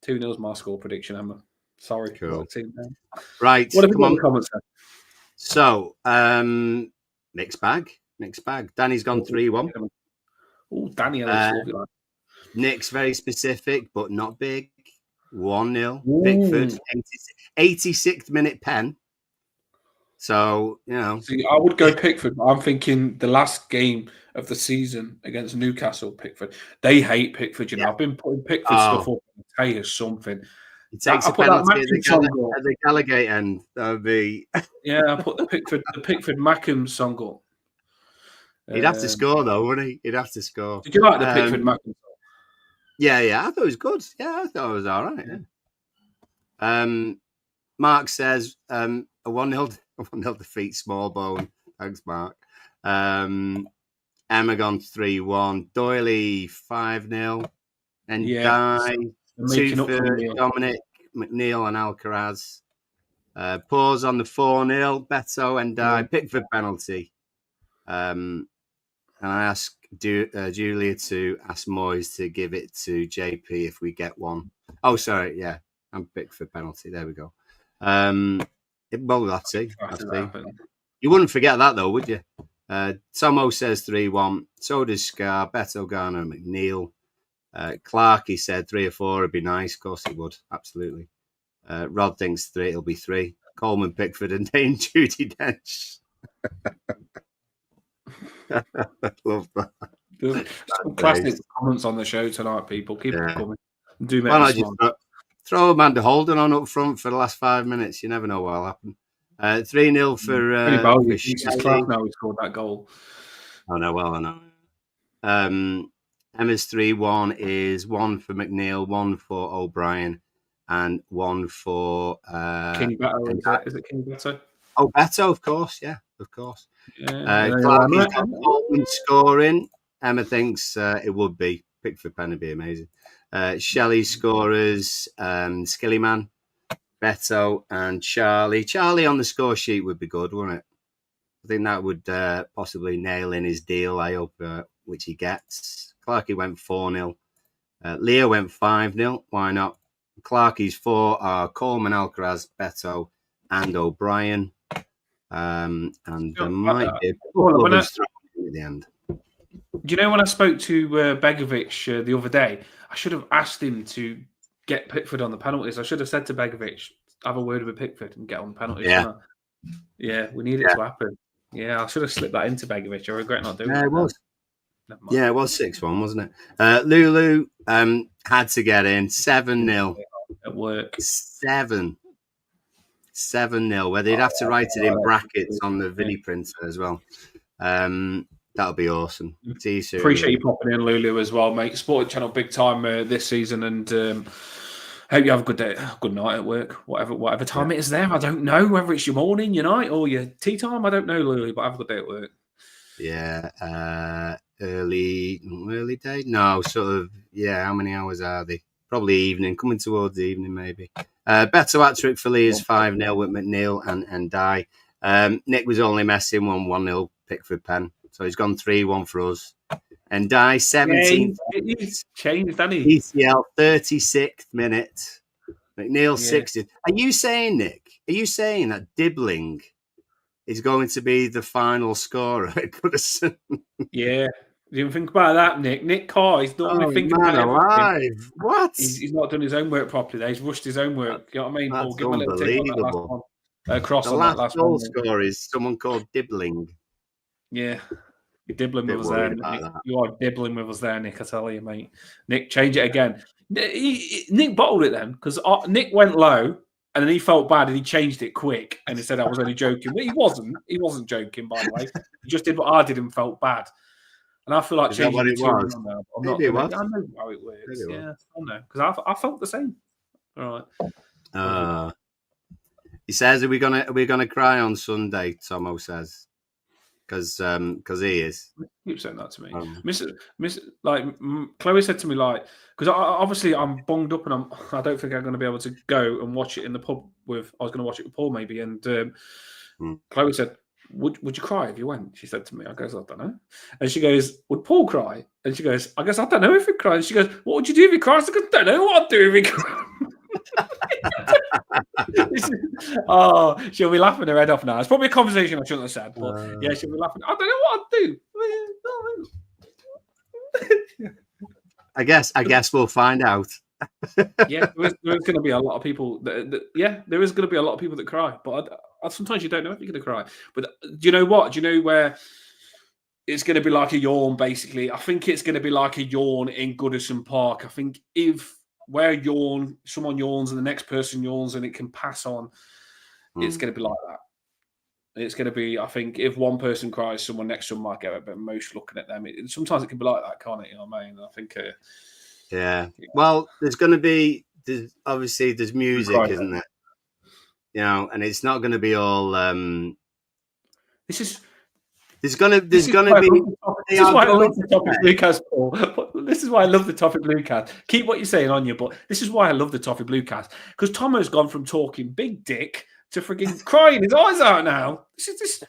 2-0 is my score prediction, Emma. Sorry. Cool. Team down. Right. What have you Come got on. in the comments then? So, mixed bag. Danny's gone 3-1. Oh, Danny Ellis, lovely lad. Nick's very specific, but not big. 1-0. Ooh. Pickford, 86th minute pen. So, you know. See, I would go Pickford, but I'm thinking the last game of the season against Newcastle, Pickford. They hate Pickford, you know. I've been putting Pickford stuff up. I'll tell you something. He takes a penalty at the Gallagher end. That would be. Yeah, I put the Pickford Mackham song up. He'd have to score though, wouldn't he? He'd have to score. Did you like the Pickford Mackham song? Yeah, I thought it was good. Yeah, I thought it was all right. Yeah. Mark says a 1-0 defeat, small bone. Thanks, Mark. Emma gone 3-1. Doyley 5-0. And Die 2 for Dominic, McNeil and Alcaraz. Pause on the 4-0. Beto and Die. Pickford penalty. And I asked Julia to ask Moyes to give it to JP if we get one. Oh, sorry. Yeah. And Pickford penalty. There we go. Well, let's see. You wouldn't forget that, though, would you? Tomo says 3-1. So does Scar, Beto, Garner, McNeil. Clark, he said 3 or 4 would be nice. Of course he would. Absolutely. Rod thinks 3. It'll be 3. Coleman, Pickford, and Dane Judy Dench. Love that. There's some classic comments on the show tonight, people. Keep it coming. Do make me smile. Throw Amanda Holden on up front for the last 5 minutes. You never know what'll happen. 3-0 for He's class now. He scored that goal. I know. Emma's 3-1 is 1 for McNeil, 1 for O'Brien, and 1 for Kenny Beto. Is it Kenny Beto? Oh, Beto, of course. Yeah, of course. Clark is scoring. Emma thinks it would be. Pickford pen would be amazing. Shelley scorers, Skillyman, Beto, and Charlie. Charlie on the score sheet would be good, wouldn't it? I think that would possibly nail in his deal, I hope, which he gets. Clarkey went 4-0. Leo went 5-0. Why not? Clarkey's 4 are Coleman, Alcaraz, Beto, and O'Brien. And there might be a couple of us at the end. Do you know when I spoke to Begovic the other day, I should have asked him to get Pickford on the penalties. I should have said to Begovic, have a word with Pickford and get on the penalties. Yeah, we need it to happen. Yeah, I should have slipped that into Begovic. I regret not doing it. It was. Yeah, it was 6-1, wasn't it? Lulu had to get in 7-0 at work. 7-0, where they'd have to write it in brackets on the Vinny printer as well. That'll be awesome. See you soon. Appreciate you popping in, Lulu, as well, mate. Sport Channel big time this season, and hope you have a good day, good night at work, whatever time it is there. I don't know whether it's your morning, your night, or your tea time. I don't know, Lulu, but have a good day at work. Yeah, early day. No, sort of. Yeah, how many hours are they? Probably evening, coming towards the evening, maybe. Beto hat-trick for Lee is 5-0 with McNeil and Die. Nick was only messing 1-0 Pickford pen. So he's gone 3-1 for us. And Die 17th. He's changed, hasn't he? ECL 36th minute. McNeil 60th. Are you saying, Nick? Are you saying that Dibbling is going to be the final scorer at Goodison? Yeah. You didn't think about that, Nick. Nick Carr, he's normally thinking man about everything. alive! What? He's not done his own work properly there. He's rushed his own work. You know what I mean, Paul? That's Give him a little tick on that last unbelievable. one. Cross The on that last last goal one. scorer is someone called Dibbling. Yeah. You're dibbling Bit with us there, worried about Nick. that. You are dibbling with us there, Nick, I tell you, mate. Nick, change it again. Nick bottled it then, because Nick went low, and then he felt bad, and he changed it quick, and he said I was only joking. But he wasn't. He wasn't joking, by the way. He just did what I did and felt bad. And I feel like Is that changing what the it tune was? on now. I'm Maybe not it gonna, was. I know how it works. Maybe it Yeah, I know. Because I felt the same. All right. He says, "Are we gonna cry on Sunday?" Tomo says, because he is. Keep saying that to me. Chloe said to me, like, because obviously I'm bunged up and I don't think I'm going to be able to go and watch it in the pub with. I was going to watch it with Paul maybe, and Chloe said, "Would you cry if you went?" She said to me. I goes, "I don't know," and she goes, "Would Paul cry?" And she goes, "I guess I don't know if he cries." And she goes, "What would you do if he cries?" I go, "I don't know what I'd do if he cries." She'll be laughing her head off now. It's probably a conversation I shouldn't have said, but yeah, she'll be laughing. I don't know what I'd do. I guess we'll find out. Yeah, there's going to be a lot of people. There is going to be a lot of people that cry, but sometimes you don't know if you're going to cry. But do you know what? Do you know where it's going to be like a yawn? Basically, I think it's going to be like a yawn in Goodison Park. I think if someone yawns and the next person yawns and it can pass on, it's going to be like that. It's going to be, I think, if one person cries, someone next to them might get a bit emotional looking at them. Sometimes it can be like that, can't it? You know what I mean? I think. Yeah. Well, there's going to be. Obviously, there's music, isn't there? You know, and it's not going to be all. There's gonna be. This is why I love the topic Bluecast, Paul. This is why I love the topic Bluecast. Keep what you're saying on you, but this is why I love the topic Bluecast, because Tomo's gone from talking big dick to frigging crying his eyes out now. This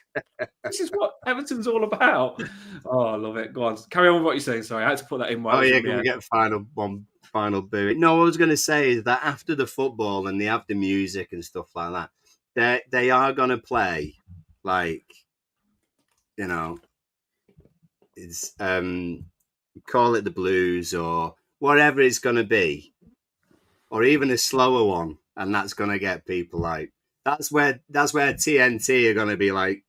is what Everton's all about. Oh, I love it. Go on, carry on with what you're saying. Sorry, I had to put that in. Can we get final boo? No, what I was going to say is that after the football and they have the music and stuff like that, they are going to play like. You know, it's call it the blues or whatever it's going to be, or even a slower one, and that's going to get people like that's where TNT are going to be like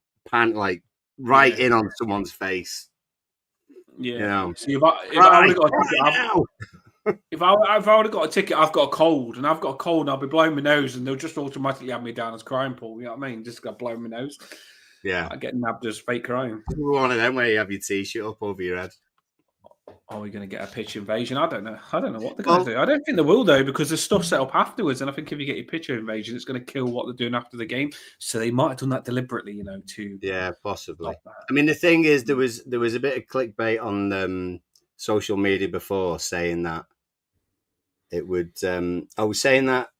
right in on someone's face. Yeah. You know? So if I would have got a ticket, I've got a cold, and I'll be blowing my nose, and they'll just automatically have me down as crying, Paul. You know what I mean? Just got blowing my nose. Yeah, I get nabbed as fake crying. One of them where you have your t-shirt up over your head. Are we going to get a pitch invasion? I don't know what they're going to do. I don't think they will, though, because there's stuff set up afterwards, and I think if you get your pitch invasion, it's going to kill what they're doing after the game. So they might have done that deliberately, to possibly. I mean, the thing is, there was a bit of clickbait on social media before saying that it would. I was saying that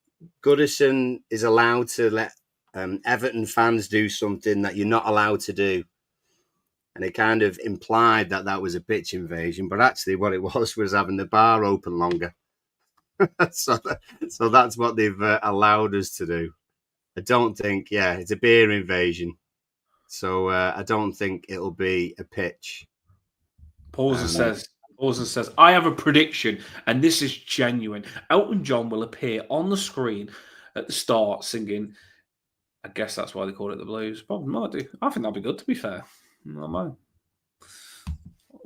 Goodison is allowed to let Everton fans do something that you're not allowed to do. And it kind of implied that was a pitch invasion, but actually what it was having the bar open longer. so that's what they've allowed us to do. I don't think, it's a beer invasion. So I don't think it'll be a pitch. Pauser says, I have a prediction, and this is genuine. Elton John will appear on the screen at the start singing. I guess that's why they call it the blues. Probably might do. I think that'd be good, to be fair. Not mine.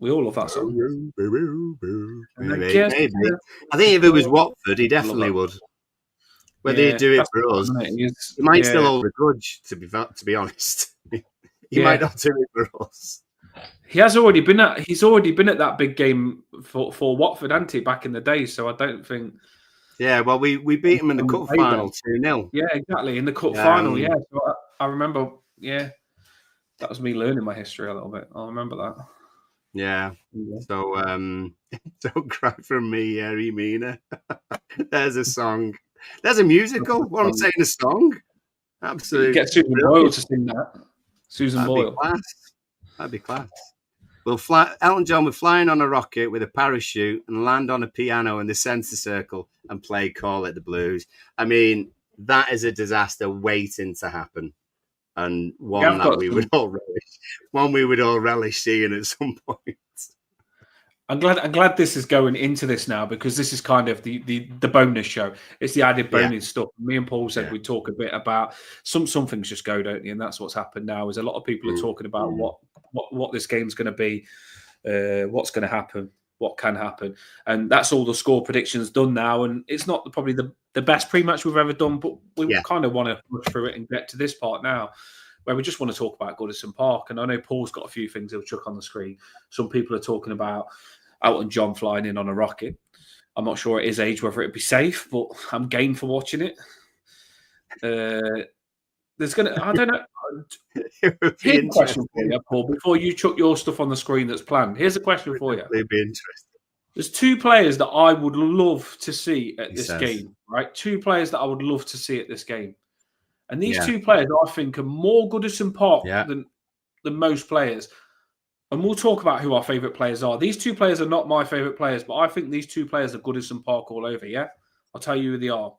We all love that song. Maybe. I think if it was Watford, he definitely would. Whether he'd do it for us, he might still hold a grudge. To be honest, he might not do it for us. He's already been at that big game for Watford, hasn't he, back in the day? So I don't think. Yeah, well, we beat him in the cup final 2-0. Yeah, exactly. In the cup final, yeah. So I remember, that was me learning my history a little bit. I remember that. Yeah. So, don't cry from me, Harry Mina. There's a song. There's a musical. What I'm saying, a song. Absolutely. Get Susan Boyle to sing that. Susan Boyle. That'd be class. Elton John would flying on a rocket with a parachute and land on a piano in the centre circle and play Call It the Blues. I mean, that is a disaster waiting to happen. And one we would all relish seeing at some point. I'm glad this is going into this now, because this is kind of the bonus show. It's the added bonus stuff. Me and Paul said we'd talk a bit about some things just go, don't they? And that's what's happened now. Is a lot of people are talking about what this game's going to be, what's going to happen, what can happen, and that's all the score predictions done now. And it's not probably the best pre-match we've ever done, but we kind of want to push through it and get to this part now, where we just want to talk about Goodison Park. And I know Paul's got a few things he'll chuck on the screen. Some people are talking about Elton John flying in on a rocket. I'm not sure at his age whether it'd be safe, but I'm game for watching it. I don't know. Here's a question for you, Paul, before you chuck your stuff on the screen that's planned. Here's a question for you. It'd be interesting. There's two players that I would love to see at this game, right? Two players that I would love to see at this game. And these two players, I think, are more Goodison Park than most players. And we'll talk about who our favourite players are. These two players are not my favourite players, but I think these two players are Goodison Park all over, yeah? I'll tell you who they are.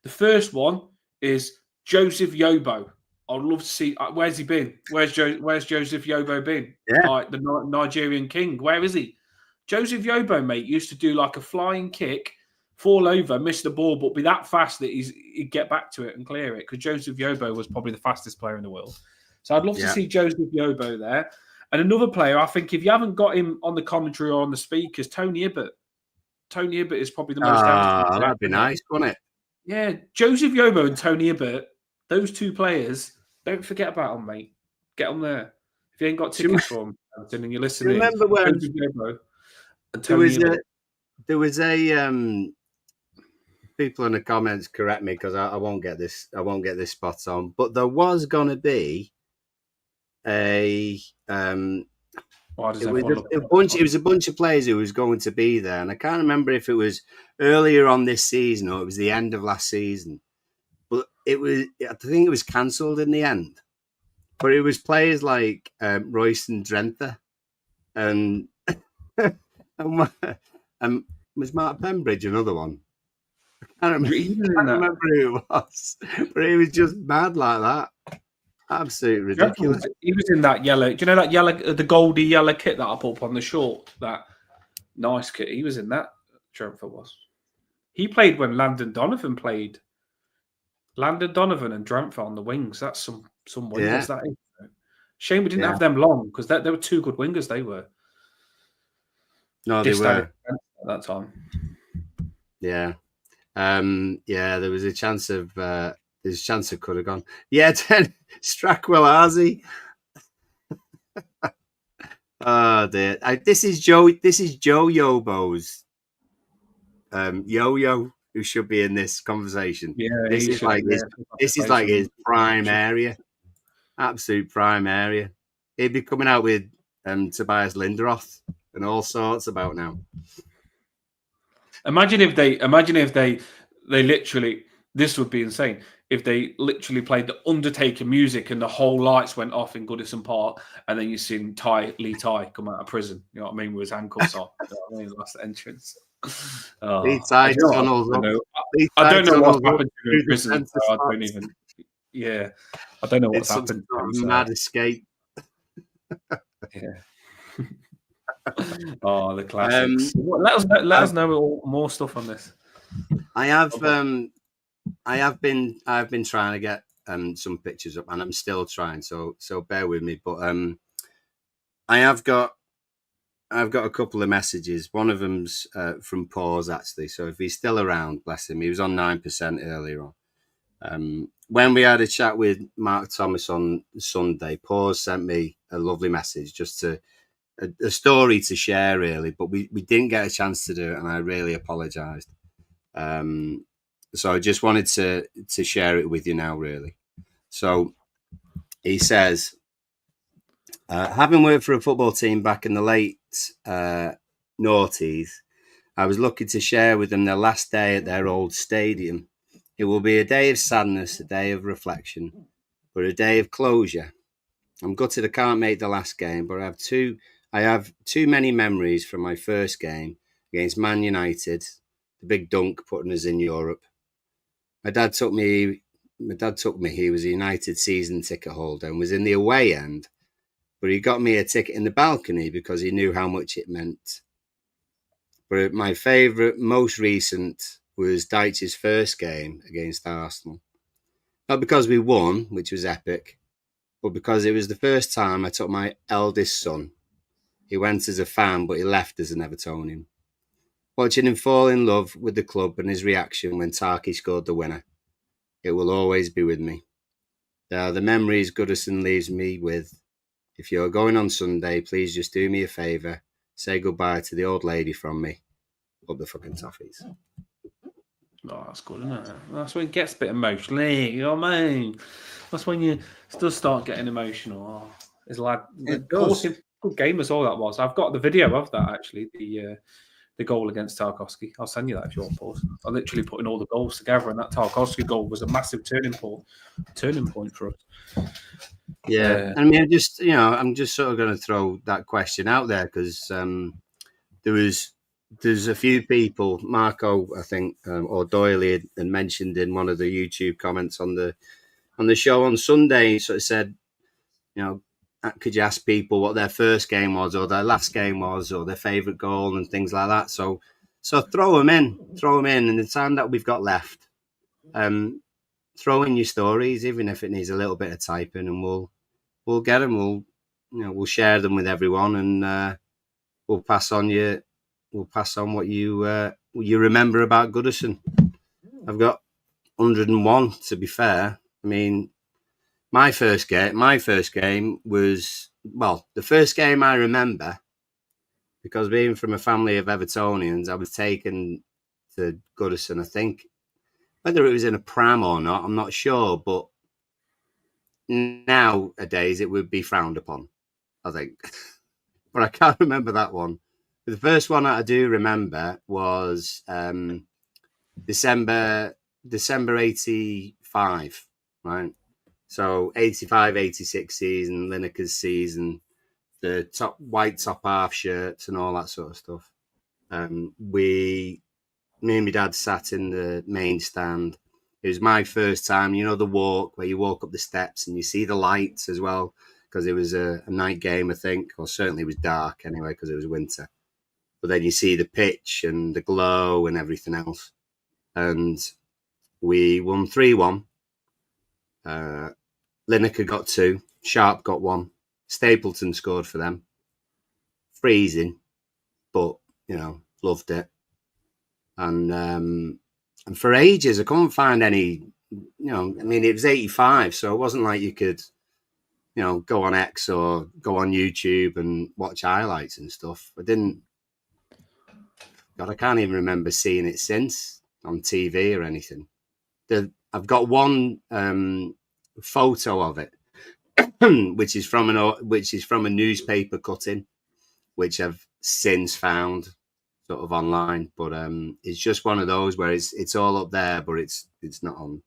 The first one is Joseph Yobo. I'd love to see... where's he been? Where's Joseph Yobo been? Yeah. Like the Nigerian king. Where is he? Joseph Yobo, mate, used to do like a flying kick, fall over, miss the ball, but be that fast that he'd get back to it and clear it, because Joseph Yobo was probably the fastest player in the world. So I'd love to see Joseph Yobo there. And another player, I think, if you haven't got him on the commentary or on the speakers, Tony Ibbott. Tony Ibbott is probably the most talented. That'd be nice, wouldn't it? Yeah, Joseph Yobo and Tony Ibbott, those two players, don't forget about them, mate. Get them there. If you ain't got tickets for them, and you're listening, remember when Joseph Yobo and Tony Ibbott. There was a people in the comments correct me, because I won't get this spot on, but there was going to be it was a bunch of players who was going to be there, and I can't remember if it was earlier on this season or it was the end of last season, but I think it was cancelled in the end. But it was players like Royston Drenthe and was Mark Pembridge another one? I can't remember who it was, but it was just mad like that. Absolutely ridiculous. He was in that yellow. Do you know that yellow, the goldy yellow kit that I put up on the short? That nice kit. He was in that. Trevor was. He played when Landon Donovan played. Landon Donovan and Drenthe on the wings. That's some wingers. That is. Shame we didn't have them long, because they were two good wingers. They were. No, they were at that time. Yeah. There was a chance of. There's a chance it could have gone. Yeah, Strackwell Arzi. Oh dear. This is Joe Yobo's Yo-Yo, who should be in this conversation. Yeah, this is like his prime area. Absolute prime area. He'd be coming out with Tobias Linderoth and all sorts about now. Imagine if they literally, this would be insane. If they literally played the Undertaker music and the whole lights went off in Goodison Park, and then you seen Lee Ty come out of prison, you know what I mean, with his handcuffs off. You know what I mean? That's the entrance. Lee Ty tunnels up. I don't know what's happened to him in prison. So I don't even. Yeah, I don't know what's happened. Mad escape. Yeah. Oh, the classics. Let us know more stuff on this. I have been trying to get some pictures up, and I'm still trying. So bear with me. But I've got a couple of messages. One of them's from Paws, actually. So if he's still around, bless him. He was on 9% earlier on. When we had a chat with Mark Thomas on Sunday, Paws sent me a lovely message, just a story to share, really. But we didn't get a chance to do it, and I really apologised. So I just wanted to share it with you now, really. So he says, having worked for a football team back in the late noughties, I was lucky to share with them their last day at their old stadium. It will be a day of sadness, a day of reflection, but a day of closure. I'm gutted I can't make the last game, but I have too many memories from my first game against Man United, the big dunk putting us in Europe. My dad took me. He was a United season ticket holder and was in the away end, but he got me a ticket in the balcony because he knew how much it meant. But my favourite, most recent, was Dyche's first game against Arsenal. Not because we won, which was epic, but because it was the first time I took my eldest son. He went as a fan, but he left as an Evertonian. Watching him fall in love with the club and his reaction when Tarky scored the winner, it will always be with me. They are the memories Goodison leaves me with. If you're going on Sunday, please just do me a favour. Say goodbye to the old lady from me. Up the fucking toffees. Oh, that's good, isn't it? That's when it gets a bit emotional. You know what I mean? That's when you still start getting emotional. Oh, it's like It does. Good game as all that was. I've got the video of that actually. The goal against Tarkowski. I'll send you that if you want, Paul. I literally putting all the goals together, and that Tarkowski goal was a massive turning point for us. Yeah, I mean, I'm just sort of going to throw that question out there because there's a few people, Marco, I think, or Doyle had mentioned in one of the YouTube comments on the show on Sunday. He sort of said, could you ask people what their first game was or their last game was or their favourite goal and things like that? So throw them in. In the time that we've got left. Throw in your stories, even if it needs a little bit of typing, and we'll get them. We'll share them with everyone, and we'll pass on what you remember about Goodison. I've got 101 to be fair. I mean, my first game was, the first game I remember, because being from a family of Evertonians, I was taken to Goodison, I think. Whether it was in a pram or not, I'm not sure, but nowadays it would be frowned upon, I think. But I can't remember that one. The first one that I do remember was December 85, right? So 85, 86 season, Lineker's season, the white top half shirts and all that sort of stuff. Me and my dad sat in the main stand. It was my first time, the walk where you walk up the steps and you see the lights as well, because it was a night game, I think, or certainly it was dark anyway because it was winter. But then you see the pitch and the glow and everything else. And we won 3-1. Lineker got 2. Sharp got 1. Stapleton scored for them. Freezing, but, loved it. And for ages, I couldn't find any, it was 85, so it wasn't like you could, go on X or go on YouTube and watch highlights and stuff. I can't even remember seeing it since on TV or anything. I've got one photo of it, which is from a newspaper cutting, which I've since found sort of online, but it's just one of those where it's all up there, but it's not on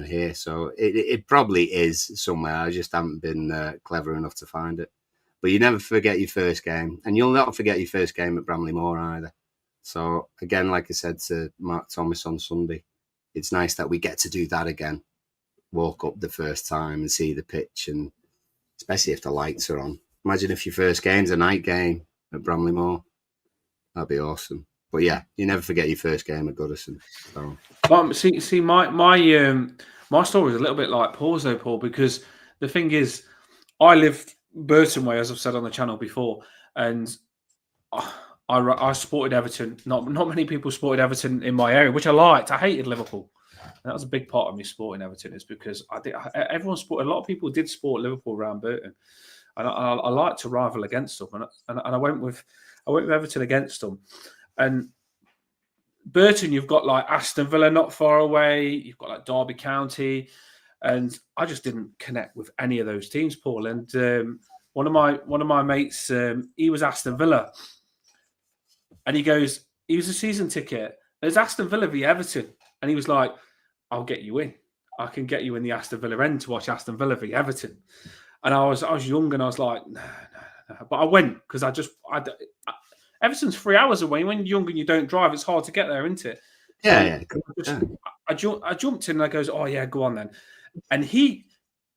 here. So it probably is somewhere. I just haven't been clever enough to find it. But you never forget your first game, and you'll not forget your first game at Bramley Moor either. So again, like I said to Mark Thomas on Sunday, it's nice that we get to do that again. Walk up the first time and see the pitch, and especially if the lights are on. Imagine if your first game's a night game at Bramley Moor. That'd be awesome. But yeah, you never forget your first game at Goodison. So. See, my story is a little bit like Paul's though, Paul, because the thing is, I live Burton way, as I've said on the channel before, and I supported Everton. Not many people supported Everton in my area, which I liked. I hated Liverpool. And that was a big part of me supporting Everton, is because a lot of people did support Liverpool around Burton, and I like to rival against them, and I went with Everton against them. And Burton, you've got like Aston Villa not far away, you've got like Derby County, and I just didn't connect with any of those teams, Paul. And one of my mates, he was Aston Villa, and he was a season ticket. There's Aston Villa v Everton, and he was like, "I'll get you in. I can get you in the Aston Villa end to watch Aston Villa v Everton." And I was young, and I was like, no. But I went because Everton's 3 hours away. When you're young and you don't drive, it's hard to get there, isn't it? Yeah. I jumped in and I goes, "Oh yeah, go on then." And he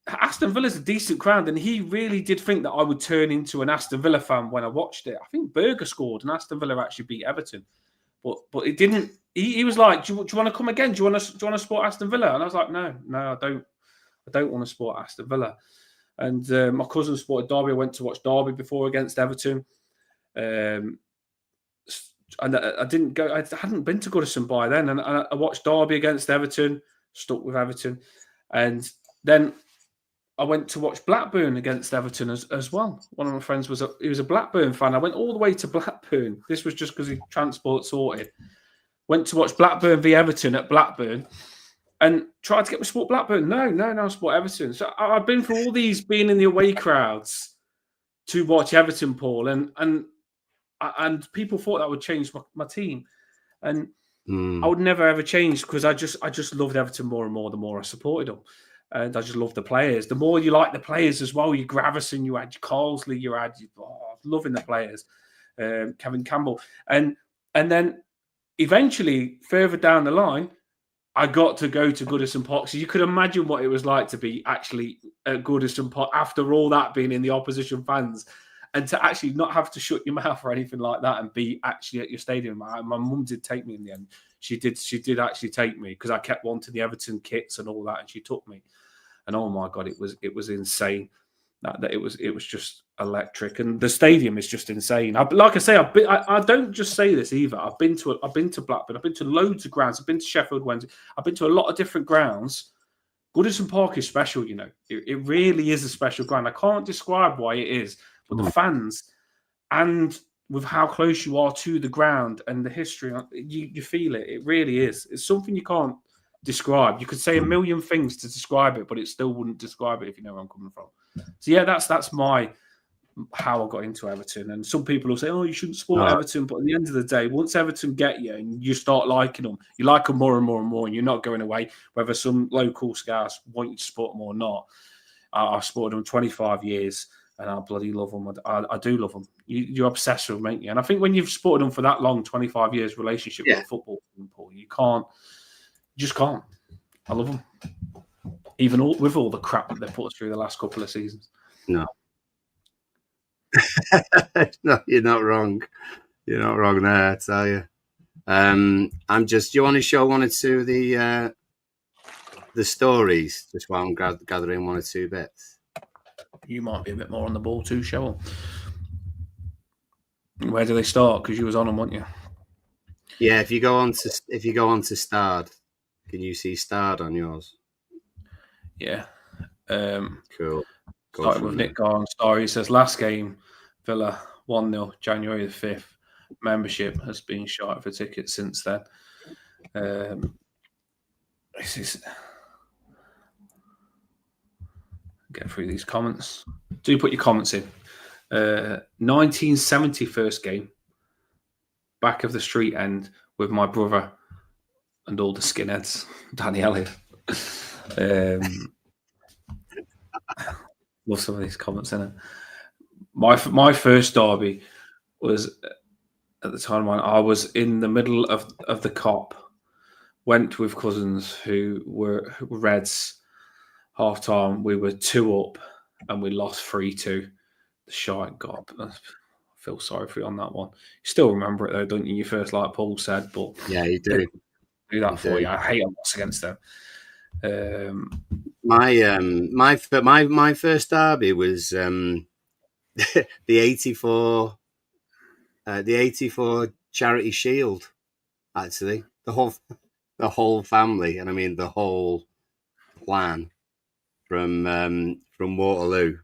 Aston Villa's a decent ground, and he really did think that I would turn into an Aston Villa fan when I watched it. I think Berger scored, and Aston Villa actually beat Everton, but it didn't. He was like, do you want to come again? Do you want to support Aston Villa?" And I was like, "No, I don't. I don't want to support Aston Villa." And my cousin supported Derby. I went to watch Derby before against Everton. And I didn't go. I hadn't been to Goodison by then, and I watched Derby against Everton. Stuck with Everton, and then I went to watch Blackburn against Everton as well. One of my friends was a Blackburn fan. I went all the way to Blackburn. This was just because he transport sorted. Went to watch Blackburn v Everton at Blackburn, and tried to get me to support Blackburn. No, support Everton. So I've been through all these being in the away crowds to watch Everton, Paul, and people thought that would change my team, and I would never ever change because I just loved Everton more and more the more I supported them, and I just loved the players. The more you like the players as well, you Gravison, you had Carlsley, loving the players, Kevin Campbell, and then eventually further down the line, I got to go to Goodison Park. So you could imagine what it was like to be actually at Goodison Park after all that being in the opposition fans, and to actually not have to shut your mouth or anything like that and be actually at your stadium. My mum did take me in the end. She did actually take me because I kept wanting the Everton kits and all that, and she took me. And oh my God, it was insane. That it was just electric, and the stadium is just insane. Like I say, I don't just say this either. I've been to Blackburn. I've been to loads of grounds. I've been to Sheffield Wednesday. I've been to a lot of different grounds. Goodison Park is special, you know. It really is a special ground. I can't describe why it is, but the fans and with how close you are to the ground and the history, you feel it. It really is. It's something you can't describe. You could say a million things to describe it, but it still wouldn't describe it if you know where I'm coming from. So yeah, that's how I got into Everton. And some people will say, "Oh, you shouldn't support Everton," but at the end of the day, once Everton get you and you start liking them, you like them more and more and more, and you're not going away. Whether some local scouts want you to support them or not, I've supported them 25 years, and I bloody love them. I do love them. You're obsessed with them, ain't you? And I think when you've supported them for that long, 25 years relationship with football, you just can't. I love them. Even with all the crap that they've put through the last couple of seasons. No. No, you're not wrong. You're not wrong there, I tell you. do you want to show one or two of the stories, just while I'm gathering one or two bits? You might be a bit more on the ball too, show them. Where do they start? Because you was on them, weren't you? Yeah, if you go on to Starred, can you see Starred on yours? Yeah. Cool. Starting with Nick Garn story. He says, last game, Villa 1-0, January the 5th. Membership has been short for tickets since then. Get through these comments. Do put your comments in. 1970 first game. Back of the street end with my brother and all the skinheads. Danny Elliott. Love some of these comments in it. My first derby was at the time when I was in the middle of the cop. Went with cousins who were Reds. Half time, we were 2 up and we lost 3-2. The shite God, I feel sorry for you on that one. You still remember it though, don't you? You first, like Paul said, but yeah, you do. Do that for you. I hate a loss against them. My first derby was the '84 Charity Shield. Actually, the whole family, and I mean the whole clan from Waterloo,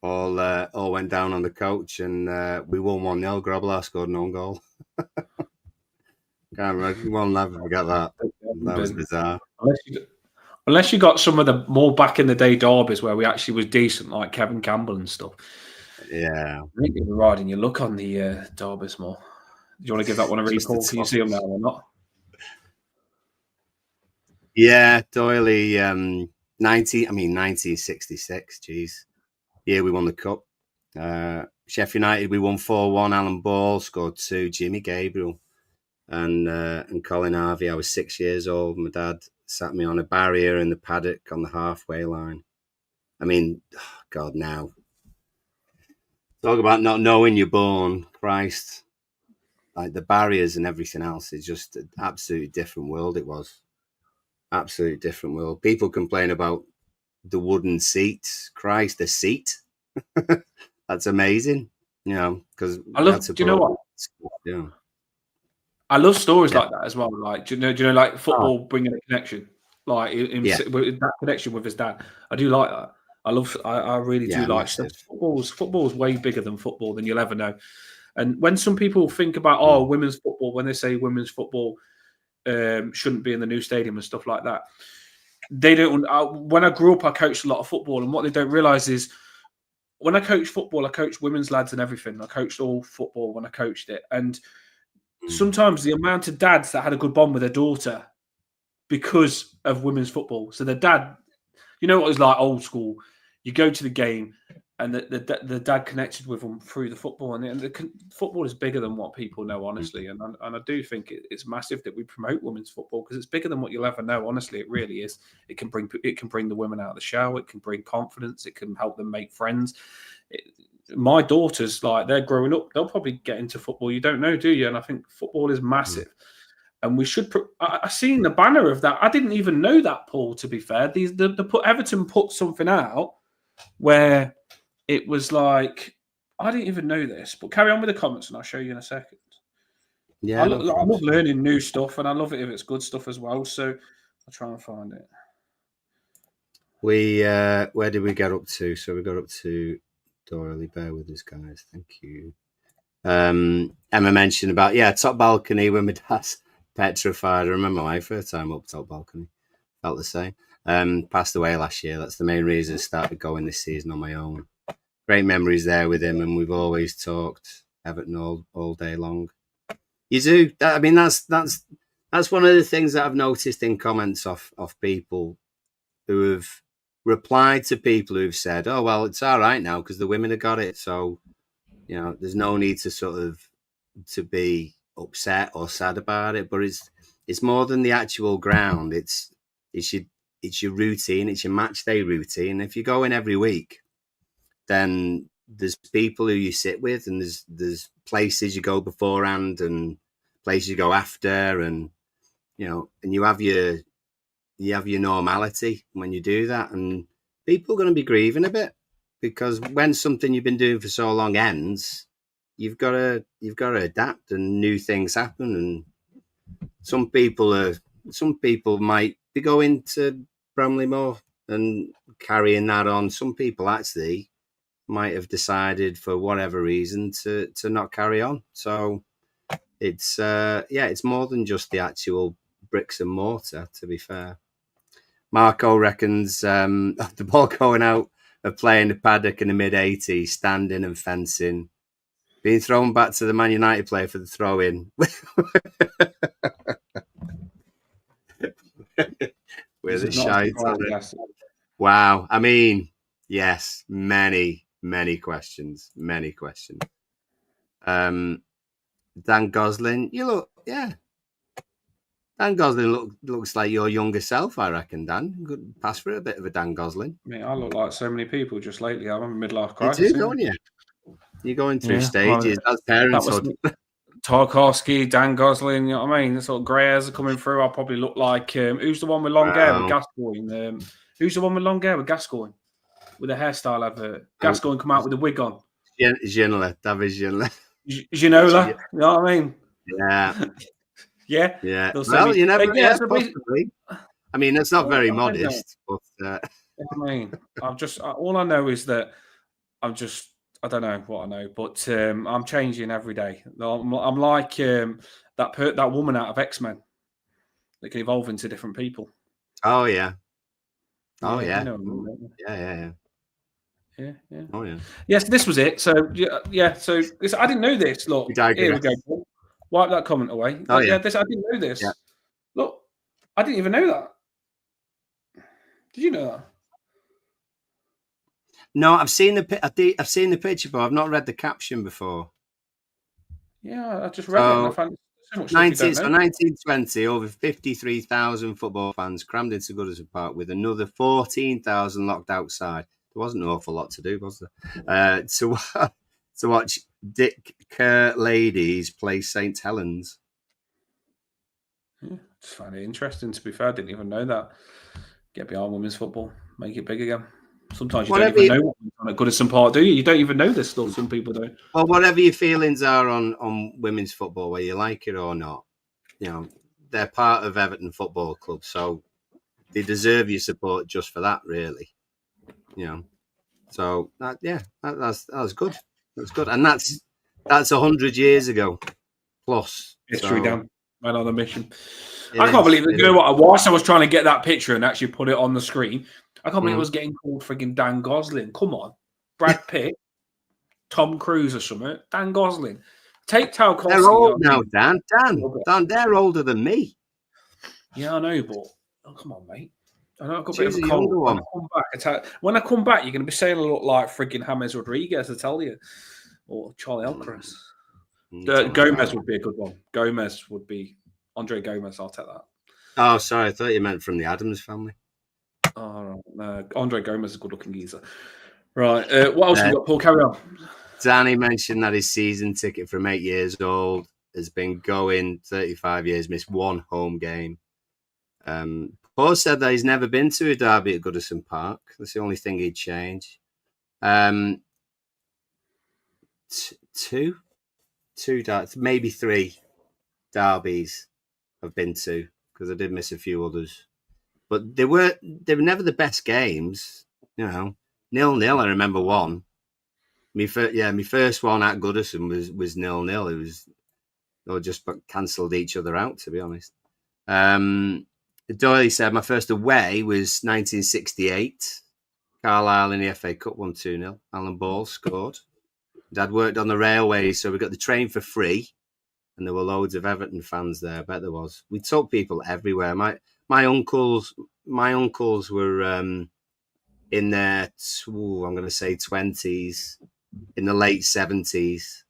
all went down on the coach, and we won 1-0. Grobler scored an own goal. Can't remember. We'll never forget that. That was bizarre. Unless you got some of the more back in the day derbies where we actually was decent, like Kevin Campbell and stuff. Yeah. I think you were riding your luck on the derbies more. Do you want to give that one a read, Paul? Can you see them now or not? Yeah, Doyley, 1966, geez. Yeah, we won the cup. Sheffield United, we won 4-1. Alan Ball scored 2. Jimmy Gabriel and Colin Harvey. I was 6 years old. My dad sat me on a barrier in the paddock on the halfway line. I mean, God, now talk about not knowing you're born. Christ, like the barriers and everything else is just an absolutely different world. It was absolutely different world. People complain about the wooden seats. Christ, the seat. That's amazing. You know, because I love. Do you know what? Yeah. I love stories like that as well. Like, do you know, like football bringing a connection, like that connection with his dad. I do like that. I really do like stuff. Football's way bigger than football than you'll ever know. And when some people think about women's football, when they say women's football shouldn't be in the new stadium and stuff like that, they don't. When I grew up, I coached a lot of football, and what they don't realize is when I coached football, I coached women's lads and everything. I coached all football when I coached it, and sometimes the amount of dads that had a good bond with their daughter because of women's football. So the dad, you know what it was like old school. You go to the game and the dad connected with them through the football. And the football is bigger than what people know, honestly. And I do think it's massive that we promote women's football because it's bigger than what you'll ever know. Honestly, it really is. It can bring the women out of the shower. It can bring confidence. It can help them make friends. My daughters, like they're growing up, they'll probably get into football. You don't know, do you? And I think football is massive. And we should. I seen the banner of that. I didn't even know that, Paul. To be fair, Everton put something out where it was like I didn't even know this. But carry on with the comments, and I'll show you in a second. Yeah, I love learning new stuff, and I love it if it's good stuff as well. So I'll try and find it. Where did we get up to? So we got up to. Doily, bear with us, guys. Thank you. Emma mentioned about top balcony when my dad's petrified. I remember my first time up top balcony. Felt the same. Passed away last year. That's the main reason I started going this season on my own. Great memories there with him, and we've always talked Everton all day long. You do. I mean, that's one of the things that I've noticed in comments off people who have replied to people who've said, "Oh well, it's all right now because the women have got it, so you know there's no need to sort of to be upset or sad about it." But it's more than the actual ground. It's your routine. It's your match day routine. If you go in every week, then there's people who you sit with, and there's places you go beforehand and places you go after, and you know, and you have your normality when you do that, and people are going to be grieving a bit because when something you've been doing for so long ends, you've got to adapt, and new things happen. And some people might be going to Bramley-Moore and carrying that on. Some people actually might have decided for whatever reason to not carry on. So it's it's more than just the actual bricks and mortar, to be fair. Marco reckons the ball going out of playing the paddock in the mid-80s, standing and fencing, being thrown back to the Man United player for the throw-in. With a shite on it. Wow. I mean, yes, many questions. Many questions. Dan Gosling, you look, Dan Gosling looks like your younger self, I reckon, Dan. Could pass for a bit of a Dan Gosling. I mean, I look like so many people just lately. I'm in a midlife crisis. You do, don't you? You're going through stages. That's parenthood. Tarkowski, Dan Gosling, you know what I mean? The sort of grey hairs are coming through. I'll probably look like who's the one with long hair with Gascoigne? Who's the one with long hair with Gascoigne? With a hairstyle advert. Gascoigne come out with a wig on. Ginola, David Ginola. Ginola, you know what I mean? Yeah. Yeah. Well, you never possibly. I mean, it's not very modest, but I mean, all I know is that I don't know what I know, but I'm changing every day. I'm like that woman out of X-Men that can evolve into different people. Oh yeah. Oh yeah. You know, yeah. Oh yeah. Yes, this was it. So yeah. So I didn't know this. Look, here we go. Wipe that comment away. Oh yeah. I didn't know this. Yeah. Look, I didn't even know that. Did you know that? No, I've seen the picture, but I've not read the caption before. Yeah, I just read it. And I found so much 1920, over 53,000 football fans crammed into Goodison Park with another 14,000 locked outside. There wasn't an awful lot to do, was there? To watch Dick Kerr ladies play St Helens. Yeah, just find it interesting. To be fair, I didn't even know that. Get behind women's football, make it big again. Sometimes you don't even know what we've done at Goodison Park, do you? You don't even know this stuff. Some people do. Well, whatever your feelings are on women's football, whether you like it or not, they're part of Everton Football Club, so they deserve your support just for that, really. So that's good. That's good, and that's 100 years ago plus. History down, man on a mission. It I can't is, believe it. You know what? Whilst I was trying to get that picture and actually put it on the screen, I can't believe it was getting called frigging Dan Gosling. Come on, Brad Pitt, Tom Cruise or something. Dan Gosling. Take Tarkovsky. They're old now, Dan. Dan, they're older than me. Yeah, I know, but come on, mate. I know I've got a Choose bit of a a younger cold. one. When I come back, you're going to be saying I look like frigging James Rodriguez, I tell you, or Charlie Elcris. Gomez would be a good one. Gomez would be Andre Gomez. I'll take that. Oh, sorry, I thought you meant from the Addams family. Oh, no. Andre Gomez is a good-looking geezer. Right. What else we got, Paul? Carry on. Danny mentioned that his season ticket from 8 years old has been going 35 years, missed one home game. Paul said that he's never been to a derby at Goodison Park. That's the only thing he'd change. Two, maybe three derbies I've been to, because I did miss a few others. But they were never the best games. 0-0. I remember one. My first one at Goodison was 0-0. They just cancelled each other out, to be honest. Doyle said my first away was 1968. Carlisle in the FA Cup won 2-0. Alan Ball scored. Dad worked on the railways, so we got the train for free, and there were loads of Everton fans there. I bet there was. We took people everywhere. My uncles were in their I'm going to say 20s, in the late 70s.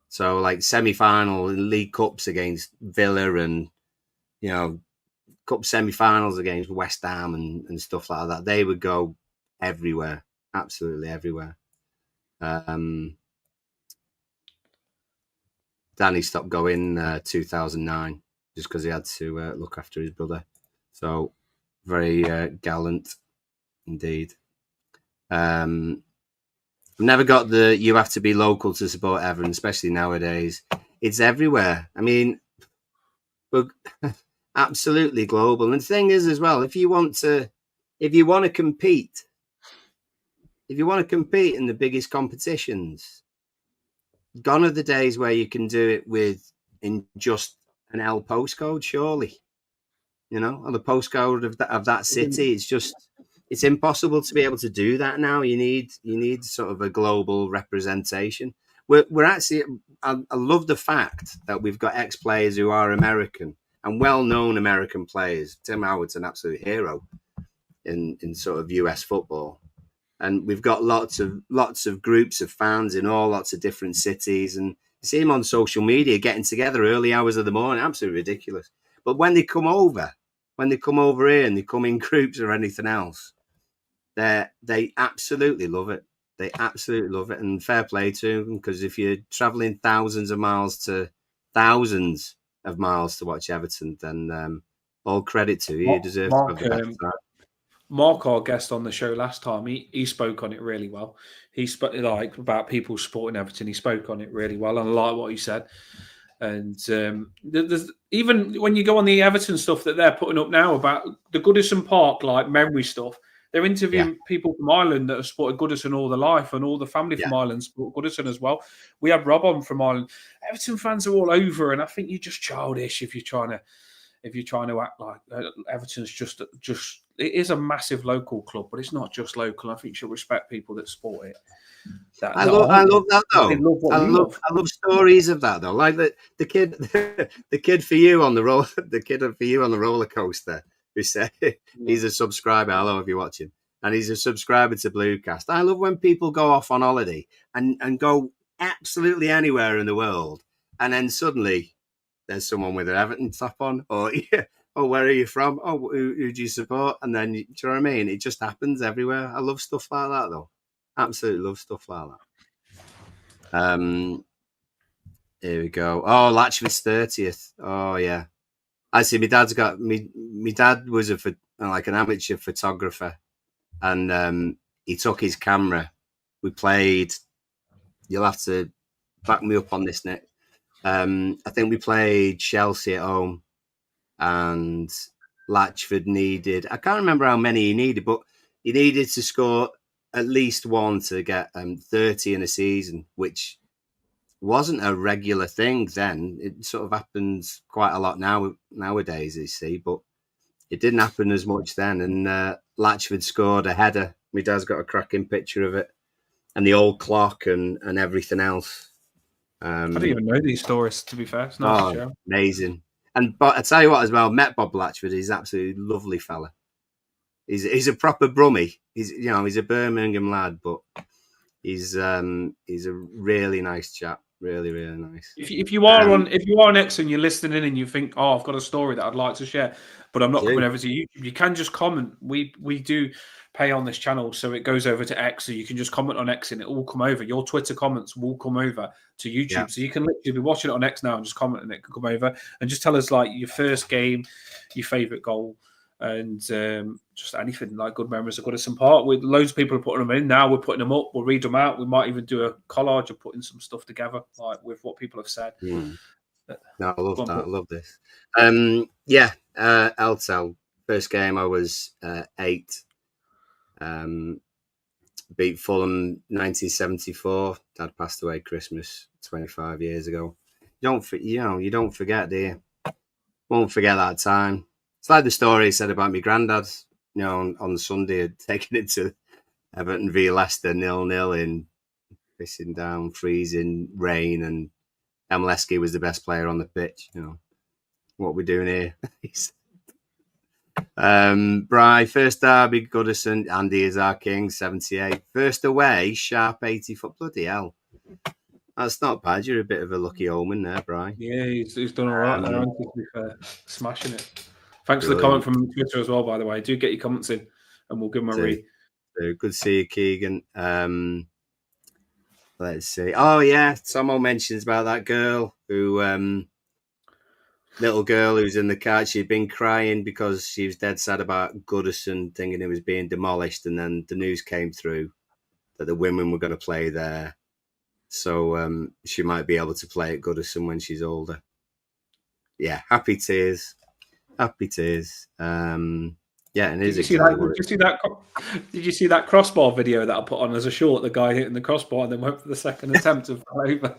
So like semi-final in League Cups against Villa, and Cup semi-finals against West Ham and stuff like that. They would go everywhere, absolutely everywhere. Danny stopped going 2009 just because he had to look after his brother. So very gallant indeed. Never got the you have to be local to support Everton, especially nowadays. It's everywhere. I mean, we're absolutely global. And the thing is as well, if you want to compete in the biggest competitions, gone are the days where you can do it in just an L postcode, surely. On the postcode of that city. It's impossible to be able to do that now. You need sort of a global representation. We're actually, I love the fact that we've got ex-players who are American and well-known American players. Tim Howard's an absolute hero in sort of US football. And we've got lots of groups of fans in all lots of different cities, and you see them on social media getting together early hours of the morning. Absolutely ridiculous. But when they come over here and they come in groups or anything else, they absolutely love it. They absolutely love it, and fair play to them, because if you're travelling thousands of miles to watch Everton, then all credit to you. You deserve to have the best time. Mark, our guest on the show last time, he spoke on it really well. He spoke about people supporting Everton. He spoke on it really well, and I like what he said. And there's, even when you go on the Everton stuff that they're putting up now about the Goodison Park memory stuff, they're interviewing people from Ireland that have supported Goodison all their life, and all the family from Ireland support Goodison as well. We had Rob on from Ireland. Everton fans are all over, and I think you're just childish if you're trying to act like Everton's just it is a massive local club, but it's not just local. I think you should respect people that support it. I love that though. I love stories of that though. Like the kid for you on the roller coaster who said he's a subscriber. Hello, if you're watching, and he's a subscriber to Bluecast. I love when people go off on holiday and go absolutely anywhere in the world, and then suddenly there's someone with an Everton top on, or Oh, where are you from? Oh, who do you support? And then, do you know what I mean? It just happens everywhere. I love stuff like that, though. Absolutely love stuff like that. Here we go. Oh, Latchford's 30th. Oh, yeah. Actually, my dad was like an amateur photographer, and he took his camera. We played. You'll have to back me up on this, Nick. I think we played Chelsea at home, and Latchford needed. I can't remember how many he needed, but he needed to score at least one to get 30 in a season, which wasn't a regular thing then. It sort of happens quite a lot nowadays, you see, but it didn't happen as much then. And Latchford scored a header. My dad's got a cracking picture of it, and the old clock and everything else. I didn't even know these stories, to be fair. It's nice to share. Amazing. But I tell you what, as well, met Bob Latchford. He's an absolutely lovely fella. He's a proper brummie. He's a Birmingham lad, but he's a really nice chap. Really, really nice. If you are on X and you're listening in and you think, oh, I've got a story that I'd like to share, but I'm not coming over to YouTube, you can just comment. We do pay on this channel, so it goes over to X, so you can just comment on X and it will come over. Your Twitter comments will come over to YouTube. Yeah. So you can literally be watching it on X now and just comment and it can come over and just tell us like your first game, your favourite goal, and just anything like good memories of Goodison Park. With loads of people are putting them in now. We're putting them up. We'll read them out. We might even do a collage of putting some stuff together, like with what people have said. No, I love that. I love this. Eltel. First game, I was 8. Beat Fulham 1974. Dad passed away Christmas 25 years ago. You don't forget, do you? Won't forget that time. It's like the story he said about my granddad, on Sunday, had taken it to Everton v Leicester 0-0 in pissing down, freezing rain, and Emleski was the best player on the pitch. What we're doing here. Bry, first derby, Goodison, Andy is our king, 78. First away, sharp 80 foot. Bloody hell. That's not bad. You're a bit of a lucky omen there, Bry. Yeah, he's done all right there, to be fair. Smashing it. Thanks for the comment from Twitter as well, by the way. Do get your comments in and we'll give them a read. Good to see you, Keegan. Let's see. Oh, yeah. Tomo mentions about that girl little girl who's in the car. She'd been crying because she was dead sad about Goodison, thinking it was being demolished. And then the news came through that the women were going to play there. So she might be able to play at Goodison when she's older. Yeah, happy tears. Happy tears. And did you see that crossbar video that I put on as a short? The guy hitting the crossbar and then went for the second attempt and fell over.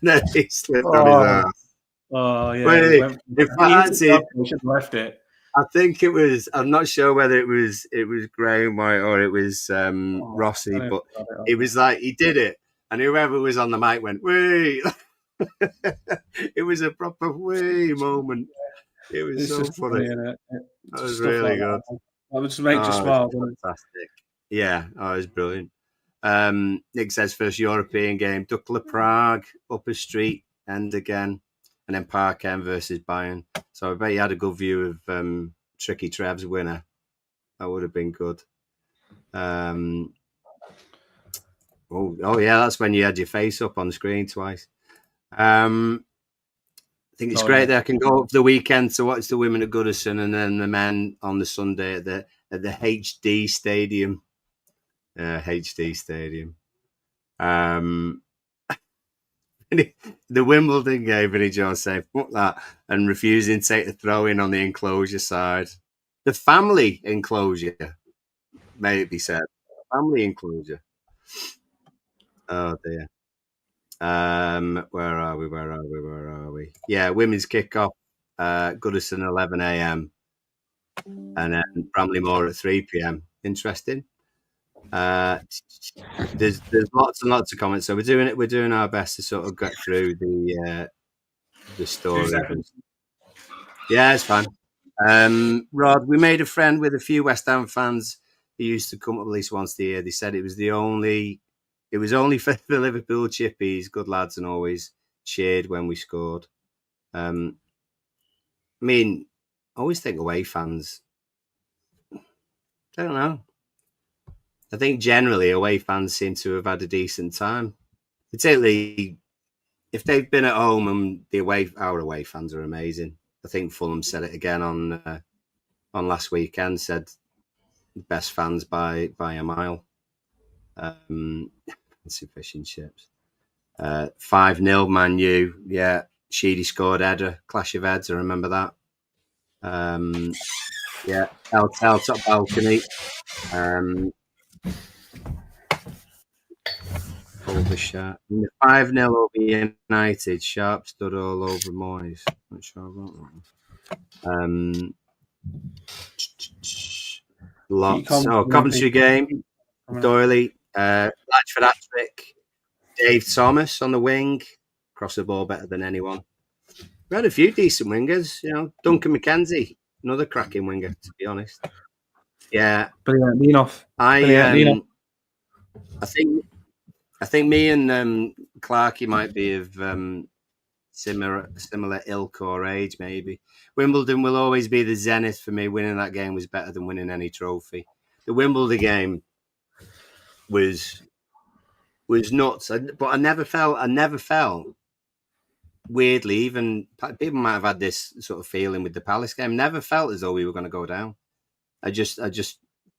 No, he slipped on his ass. Oh yeah. He left it. I think it was. I'm not sure whether it was Graham White or it was Rossi, but it was like he did it, and whoever was on the mic went, "Wee!" It was a proper wee moment. It was so funny. That was really good. That would just make you smile. Fantastic. Yeah, it was brilliant. Nick says first European game, Dukla Prague, Upper Street, End again, and then Park End versus Bayern. So I bet you had a good view of Tricky Trev's winner. That would have been good. Oh yeah, that's when you had your face up on the screen twice. I think it's great that I can go up the weekend to watch the women at Goodison and then the men on the Sunday at the HD Stadium. HD Stadium. The Wimbledon game, Vinnie Jones saying, fuck that, and refusing to take the throw in on the enclosure side. The family enclosure, may it be said. Family enclosure. Oh dear. Where are we? Yeah, women's kickoff, Goodison 11 a.m. and then Bramley-Moore at 3 p.m. Interesting. There's lots and lots of comments, so we're doing our best to sort of get through the story. Yeah, it's fine. Rod, we made a friend with a few West Ham fans who used to come up at least once a year. They said it was only for the Liverpool chippies, good lads, and always cheered when we scored. mean, I always think away fans. I don't know. I think generally away fans seem to have had a decent time, particularly if they've been at home, and our away fans are amazing. I think Fulham said it again on last weekend. Said best fans by a mile. Fancy fish and chips. 5-0 Man U. Yeah, Sheedy scored header. Clash of heads. I remember that. Yeah, Telltale top balcony. Overshot. 5-0 over United. Sharp stood all over Moyes. Not sure about that. Lots. Coventry game. Doyley. Latchford hat-trick. Dave Thomas on the wing. Cross the ball better than anyone. We had a few decent wingers. Duncan McKenzie. Another cracking winger, to be honest. Yeah. Brilliant. Lean off. I think me and Clarkey might be of similar ilk or age, maybe. Wimbledon will always be the zenith for me. Winning that game was better than winning any trophy. The Wimbledon game was nuts, but I never felt weirdly, even people might have had this sort of feeling with the Palace game, never felt as though we were going to go down. I just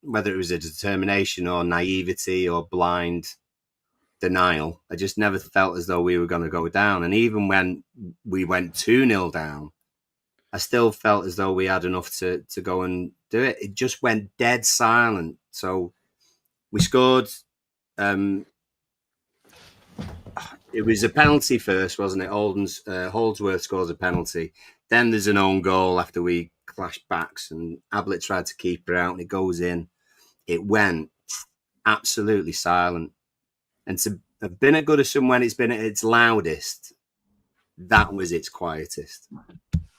whether it was a determination or naivety or blind denial, I just never felt as though we were going to go down. And even when we went 2-0 down, I still felt as though we had enough to go and do it. It just went dead silent. So we scored. It was a penalty first, wasn't it? Holdsworth scores a penalty. Then there's an own goal after we clashed backs, and Ablett tried to keep it out, and it goes in. It went absolutely silent. And to have been at Goodison when it's been at its loudest, that was its quietest.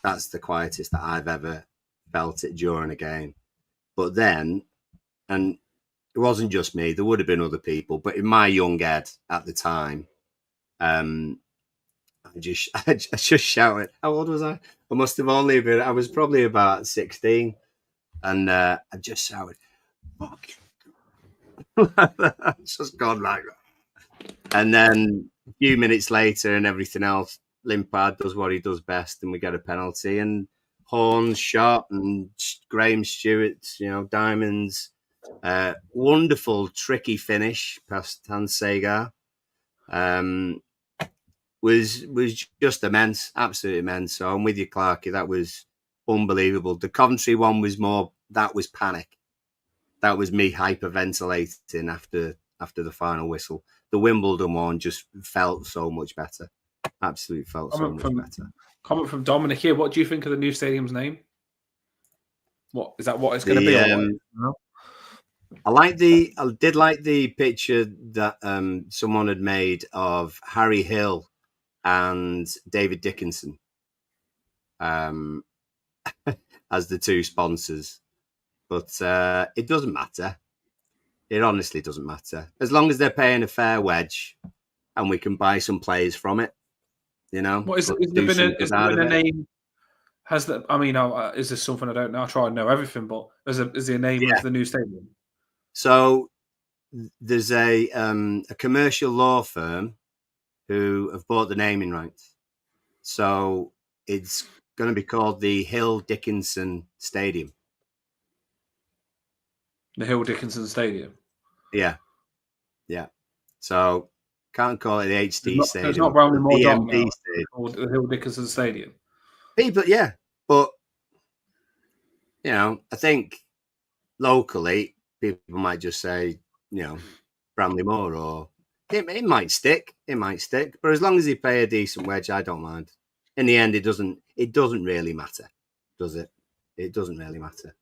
That's the quietest that I've ever felt it during a game. But then, and it wasn't just me, there would have been other people, but in my young head at the time, I just shouted. How old was I? I must have only been, I was probably about 16. And I just shouted, fuck. Just gone like that. And then a few minutes later and everything else, Limpard does what he does best and we get a penalty. And Horn's shot and Graham Stewart's, diamonds. Wonderful, tricky finish past Hans Sagar. Was just immense, absolutely immense. So I'm with you, Clarky. That was unbelievable. The Coventry one was more, that was panic. That was me hyperventilating after the final whistle. The Wimbledon one just felt so much better. Absolutely felt so much better. Comment from Dominic here. What do you think of the new stadium's name? What is that? What it's going to be? I did like the picture that someone had made of Harry Hill and David Dickinson as the two sponsors. But it doesn't matter. It honestly doesn't matter. As long as they're paying a fair wedge and we can buy some players from it, What is there been a name? Has that? I mean, is this something I don't know? I try and know everything, but is there a name of the new stadium? So there's a commercial law firm who have bought the naming rights. So it's going to be called the Hill Dickinson Stadium. The Hill Dickinson Stadium. Yeah. So can't call it the HD Stadium. It's not Brownlee Moore Dock now, or the Hill Dickinson Stadium. People, yeah, but I think locally people might just say, Brownlee Moore, or it might stick. It might stick, but as long as you pay a decent wage, I don't mind. In the end, it doesn't really matter, does it? It doesn't really matter.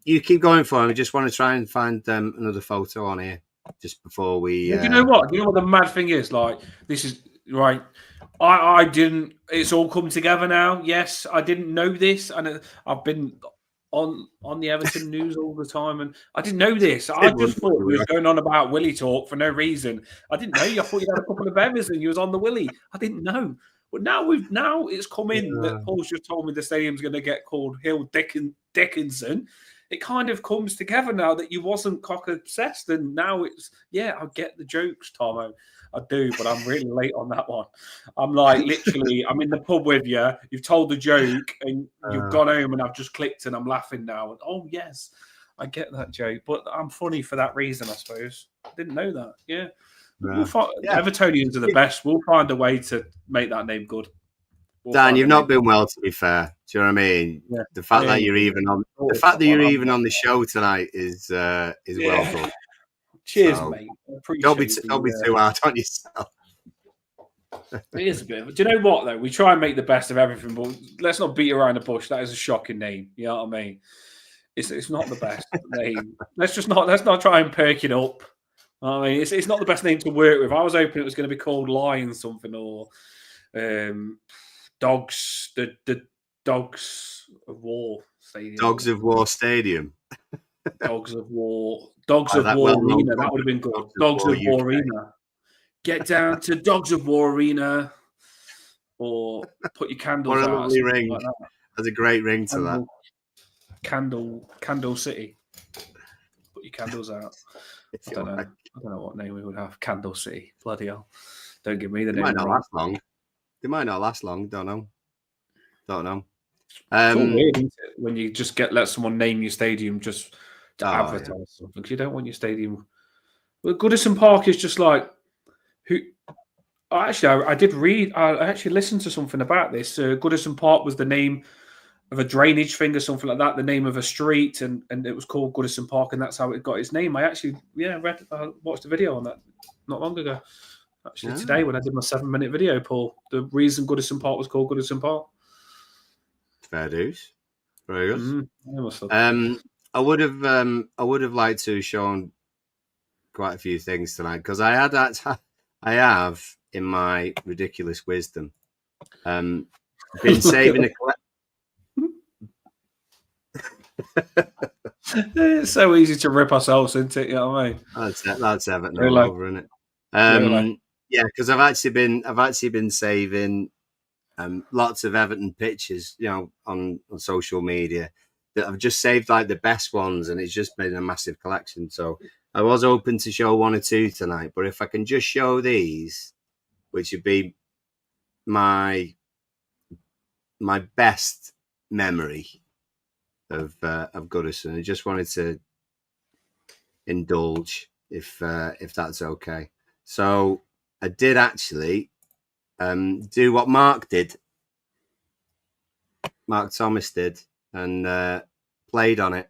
You keep going for me. I just want to try and find another photo on here just before we. You know what? You know what the mad thing is? Like, this is right. I didn't. It's all come together now. Yes, I didn't know this, and I've been on the Everton news all the time, and I didn't know this. I just thought we was going on about Willie talk for no reason. I didn't know. I thought you had a couple of Evers and you was on the Willie. I didn't know. But now it's come in that Paul's just told me the stadium's going to get called Hill Dickinson. It kind of comes together now that you wasn't cock obsessed, and now it's I get the jokes, Tomo. I do, but I'm really late on that one. I'm like literally, I'm in the pub with you. You've told the joke, and you've gone home, and I've just clicked, and I'm laughing now. And oh yes, I get that joke, but I'm funny for that reason, I suppose. I didn't know that. Yeah. We'll Evertonians are the best. We'll find a way to make that name good. Dan, you've not been well, to be fair. Do you know what I mean? Yeah. The fact that you're even on the show tonight is well done. Cheers, mate. Don't be too hard on yourself. It is a bit. Do you know what though? We try and make the best of everything, but let's not beat around the bush. That is a shocking name. You know what I mean? It's not the best name. Let's not try and perk it up. I mean, it's not the best name to work with. I was hoping it was going to be called Lions something or Dogs. The Dogs of War Stadium. Dogs of War Stadium. Dogs of War. Dogs of War Arena. That would have been good. Dogs of War Arena. Get down to Dogs of War Arena, or put your candles out. What a lovely ring! Like that. That's a great ring to that. Candle City. Put your candles out. I don't know what name we would have. Candle City. Bloody hell! Don't give me the name. They might not last long. Don't know. It's all weird, isn't it? When you just let someone name your stadium just to advertise something, because you don't want your stadium. Well, Goodison Park is just like who. Actually, I did read. I actually listened to something about this. Goodison Park was the name of a drainage thing or something like that. The name of a street, and it was called Goodison Park, and that's how it got its name. I actually, watched a video on that not long ago. Actually, today when I did my 7-minute video, Paul, the reason Goodison Park was called Goodison Park. Fair dues. Very good. I would have liked to have shown quite a few things tonight because I have in my ridiculous wisdom been saving It's so easy to rip ourselves, isn't it? You know what I mean? That's Everton all over, isn't it? Yeah, because I've actually been saving lots of Everton pictures, on social media that I've just saved like the best ones, and it's just been a massive collection. So I was open to show one or two tonight, but if I can just show these, which would be my best memory of Goodison, I just wanted to indulge if that's okay. So I did actually do what Mark Thomas did, and played on it.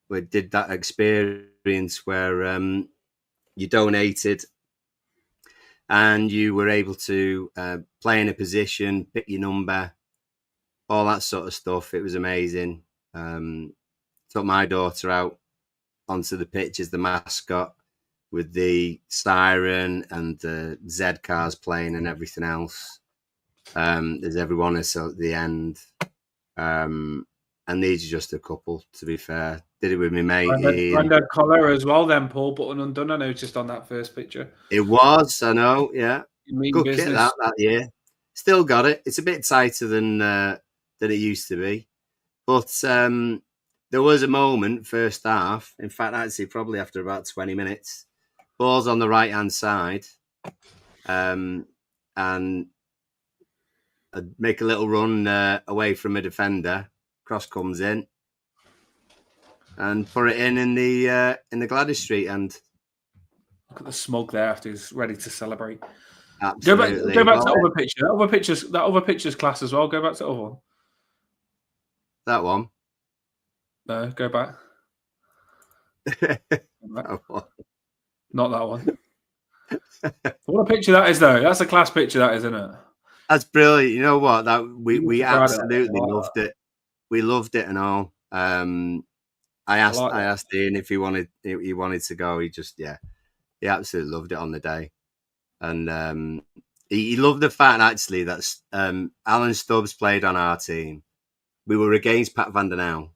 We did that experience where you donated and you were able to play in a position, pick your number, all that sort of stuff. It was amazing. Took my daughter out onto the pitch as the mascot with the siren and the Z cars playing and everything else. There's everyone at the end. And these are just a couple, to be fair. Did it with my mate. Brando collar as well then, Paul, button undone, I noticed on that first picture. It was, I know, yeah. Good business. Kit that year. Still got it. It's a bit tighter than it used to be. But there was a moment, first half, in fact, actually probably after about 20 minutes, ball's on the right-hand side, and I'd make a little run away from a defender. Cross comes in, and put it in the Gladys Street end. Look at the smug there after he's ready to celebrate. Absolutely. Go back to the other picture. That other picture's class as well. Go back to the other one. That one. No, go back. That one. Not that one. What a picture that is, though. That's a class picture, that is, isn't it? That's brilliant. You know what? That we absolutely loved it. We loved it and all. I asked Ian if he wanted to go. He absolutely loved it on the day, and he loved the fact actually that Alan Stubbs played on our team. We were against Pat van der Nouw,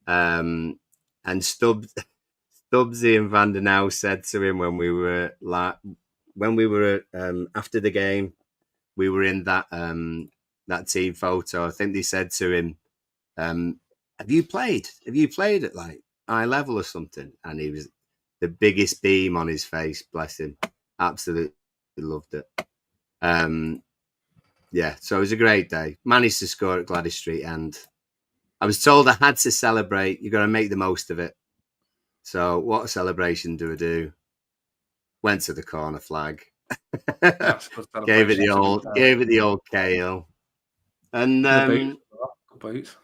and Stubbsy and van der Nouw said to him when we were after the game, we were in that that team photo. I think they said to him, "Have you played? Have you played at like eye level or something?" And he was the biggest beam on his face. Bless him. Absolutely loved it. Yeah, so it was a great day. Managed to score at Gladys Street, and I was told I had to celebrate. You got to make the most of it. So, what a celebration do I do? Went to the corner flag, gave it the old Kale, and boots.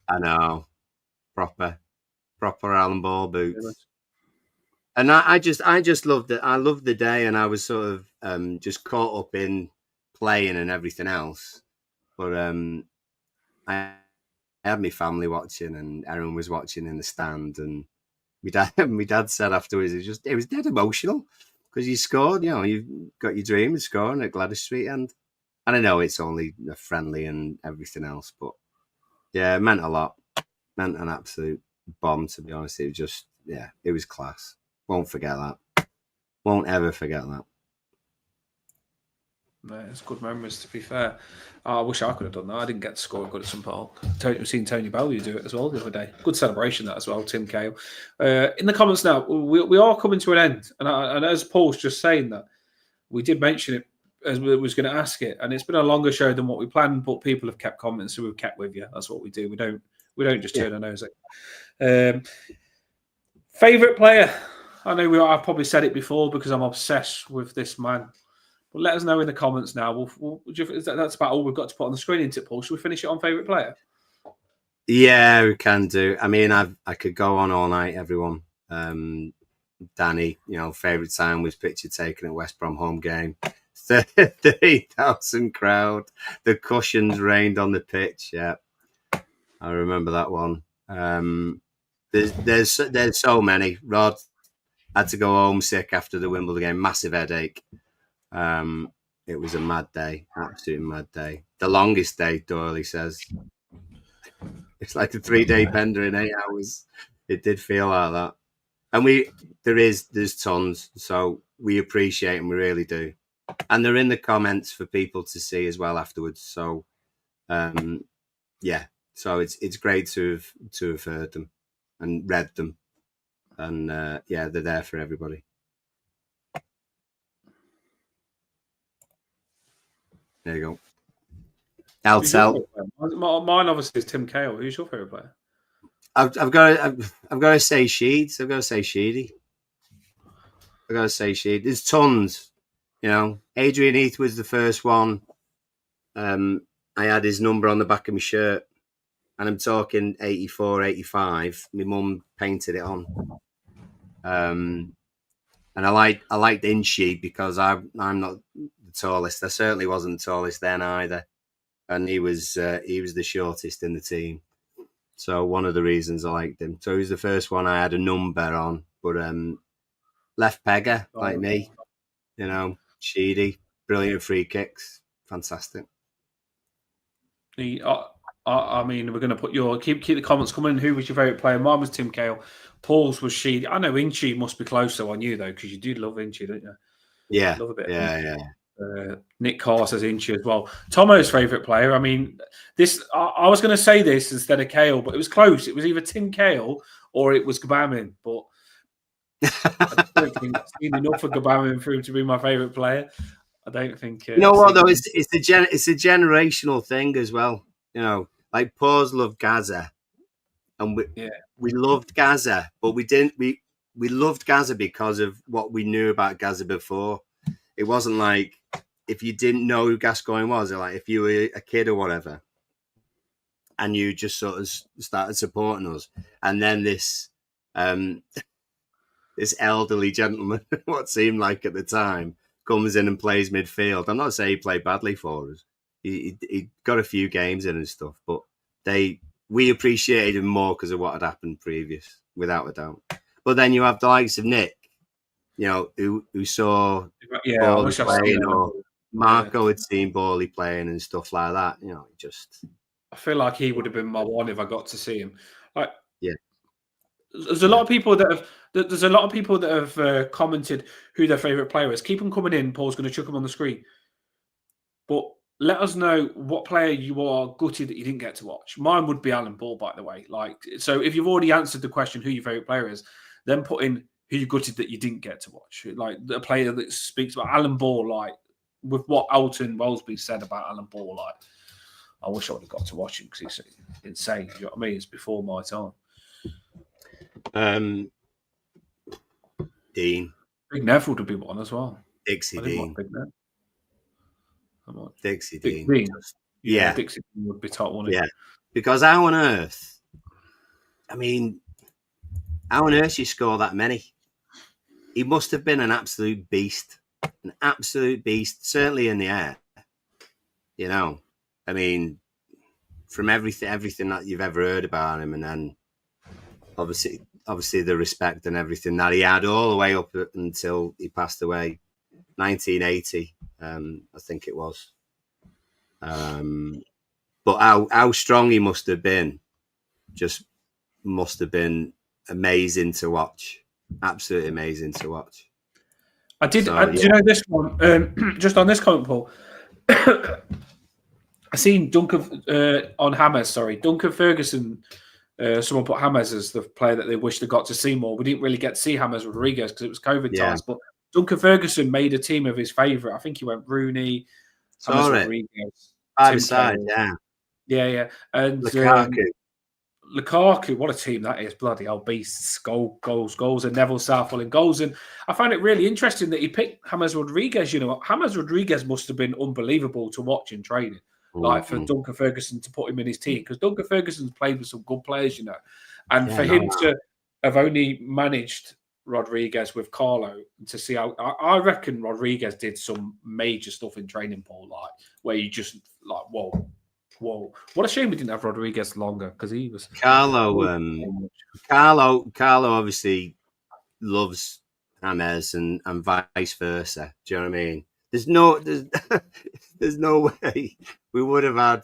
I know, proper Allen Ball boots. And I just loved it. I loved the day, and I was sort of just caught up in playing and everything else. But I had my family watching, and everyone was watching in the stand. And my dad said afterwards, it was dead emotional because you scored. You know, you've got your dream of scoring at Gladys Street, and I know it's only a friendly and everything else, but yeah, it meant a lot. Meant an absolute bomb, to be honest. It was just, yeah, it was class. Won't forget that. Won't ever forget that. No, it's good memories, to be fair. I wish I could have done that. I didn't get to score at Goodison Park. We've seen Tony Bellew do it as well the other day. Good celebration, that as well, Tim Cale. In the comments now, we are coming to an end. And as Paul's just saying that, we did mention it as we was going to ask it. And it's been a longer show than what we planned, but people have kept commenting, so we've kept with you. That's what we do. We don't just turn our nose at favourite player? I know I've probably said it before because I'm obsessed with this man. But let us know in the comments now. That's about all we've got to put on the screen, isn't it, Paul? Should we finish it on favourite player? Yeah, we can do. I mean, I could go on all night, everyone. Danny, favourite time was picture taken at West Brom home game. 30,000 crowd. The cushions rained on the pitch. Yeah, I remember that one. There's so many. Rod had to go home sick after the Wimbledon game. Massive headache. It was a mad day, absolutely mad day. The longest day, Doyley says. It's like a 3-day bender in 8 hours. It did feel like that. And there's tons, so we appreciate them, we really do. And they're in the comments for people to see as well afterwards. So, yeah. So it's great to have heard them and read them, and yeah, they're there for everybody. There you go. I'll tell. Mine obviously is Tim Cale. Who's your favourite player? I've got to say Sheeds. I've got to say Sheedy. I've got to say Sheedy. There's tons. Adrian Heath was the first one. I had his number on the back of my shirt, and I'm talking 84, 85. My mum painted it on. And I liked Inchie because I'm not the tallest. I certainly wasn't the tallest then either, and he was the shortest in the team. So one of the reasons I liked him. So he was the first one I had a number on, but left pegger like me, Sheedy, brilliant free kicks, fantastic. I mean, we're going to put keep the comments coming. Who was your favourite player? Mine was Tim Cale. Paul's was Sheedy. I know Inchie must be closer on you though, because you do love Inchie, don't you? Yeah, love a bit. Yeah. Nick Carr says Inchie as well. Tomo's favourite player. I mean, I was going to say this instead of Cale, but it was close. It was either Tim Cale or it was Gbamin, but I don't think I've seen enough of Gbamin for him to be my favourite player. I don't think. You know what though? It's a generational thing as well. Like Paul's loved Gaza, and we loved Gaza, but we didn't. We loved Gaza because of what we knew about Gaza before. It wasn't like if you didn't know who Gascoigne was, or like if you were a kid or whatever, and you just sort of started supporting us, and then this elderly gentleman, what seemed like at the time, comes in and plays midfield. I'm not saying he played badly for us. He got a few games in and stuff, but we appreciated him more because of what had happened previous, without a doubt. But then you have the likes of Nick, who saw Bawley playing, or Marco had seen Bawley playing and stuff like that. I feel like he would have been my one if I got to see him. Yeah. There's a lot of people that have commented who their favourite player is. Keep them coming in. Paul's going to chuck them on the screen. But let us know what player you are gutted that you didn't get to watch. Mine would be Alan Ball, by the way. So if you've already answered the question who your favourite player is, then put in who you gutted that you didn't get to watch. Like a player that speaks about Alan Ball, like with what Alton Wolsby said about Alan Ball, like I wish I would have got to watch him because he's insane. You know what I mean? It's before my time. Dean. Big Neville would be one as well. Dixie Dean. Dixie Dean. Yeah, Dixie Dean would be top one. Yeah, because how on earth? I mean, how on earth you score that many? He must have been an absolute beast. Certainly in the air. You know, I mean, from everything that you've ever heard about him, and then obviously the respect and everything that he had all the way up until he passed away, 1980, I think it was. But how strong he must have been, just must have been amazing to watch. Absolutely amazing to watch. Do you know this one? Just on this comment, Paul. I seen Duncan on Hammers. Sorry, Duncan Ferguson. Someone put Hammers as the player that they wish they got to see more. We didn't really get to see Hammers Rodriguez because it was COVID times. But Duncan Ferguson made a team of his favourite. I think he went Rooney, Hammers Rodriguez, side, yeah, and Lukaku. What a team that is! Bloody hell, beasts! Goals, and Neville Southwell in goals. And I find it really interesting that he picked James Rodriguez. You know, James Rodriguez must have been unbelievable to watch in training. Like for Duncan Ferguson to put him in his team, because Duncan Ferguson's played with some good players, you know, and for him to have only managed Rodriguez with Carlo, and to see how I reckon Rodriguez did some major stuff in training, Paul, like where you just like whoa, what a shame we didn't have Rodriguez longer because he was Carlo obviously loves James and vice versa. Do you know what I mean? There's no way we would have had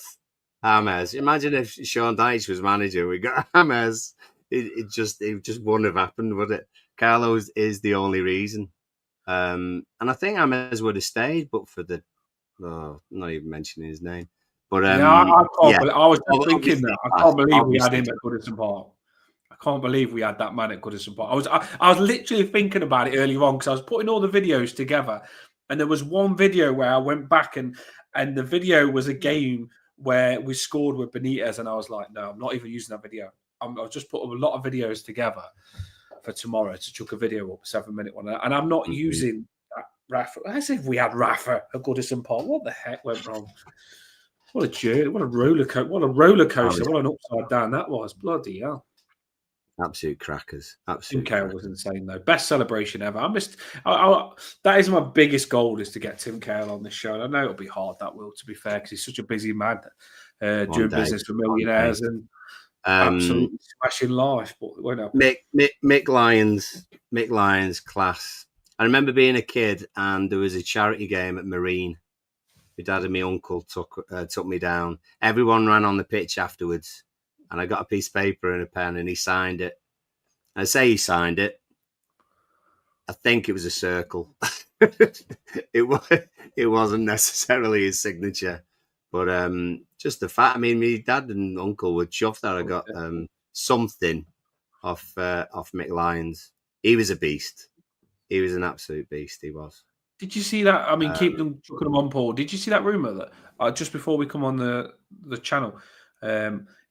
James. Imagine if Sean Dyche was manager, we got James. It just wouldn't have happened, would it? Carlos is the only reason. And I think James would have stayed, but for I'm not even mentioning his name. But I was just thinking that. I can't believe we had him at Goodison Park. I can't believe we had that man at Goodison Park. I was literally thinking about it earlier on because I was putting all the videos together. And there was one video where I went back and the video was a game where we scored with Benitez. And I was like, no, I'm not even using that video. I'll just put a lot of videos together for tomorrow to chuck a video up, a 7-minute one. And I'm not using that Rafa. As if we had Rafa at Goodison Park. What the heck went wrong? What a journey. What a roller coaster. What an upside down that was. Bloody hell. Absolute crackers. Tim Cahill was insane though. Best celebration ever. That is my biggest goal, is to get Tim Cahill on this show. And I know it'll be hard, that will, to be fair, because he's such a busy man doing business for millionaires and absolutely smashing life. But it won't happen. Mick Lyons class. I remember being a kid and there was a charity game at Marine. My dad and my uncle took me down. Everyone ran on the pitch afterwards. And I got a piece of paper and a pen, and he signed it. I say he signed it. I think it was a circle. It wasn't necessarily his signature, but just the fact. I mean, my dad and uncle were chuffed that I got something off Mick Lyons. He was a beast. He was an absolute beast. He was. Did you see that? I mean, keep them chucking them on, Paul. Did you see that rumor that just before we come on the channel?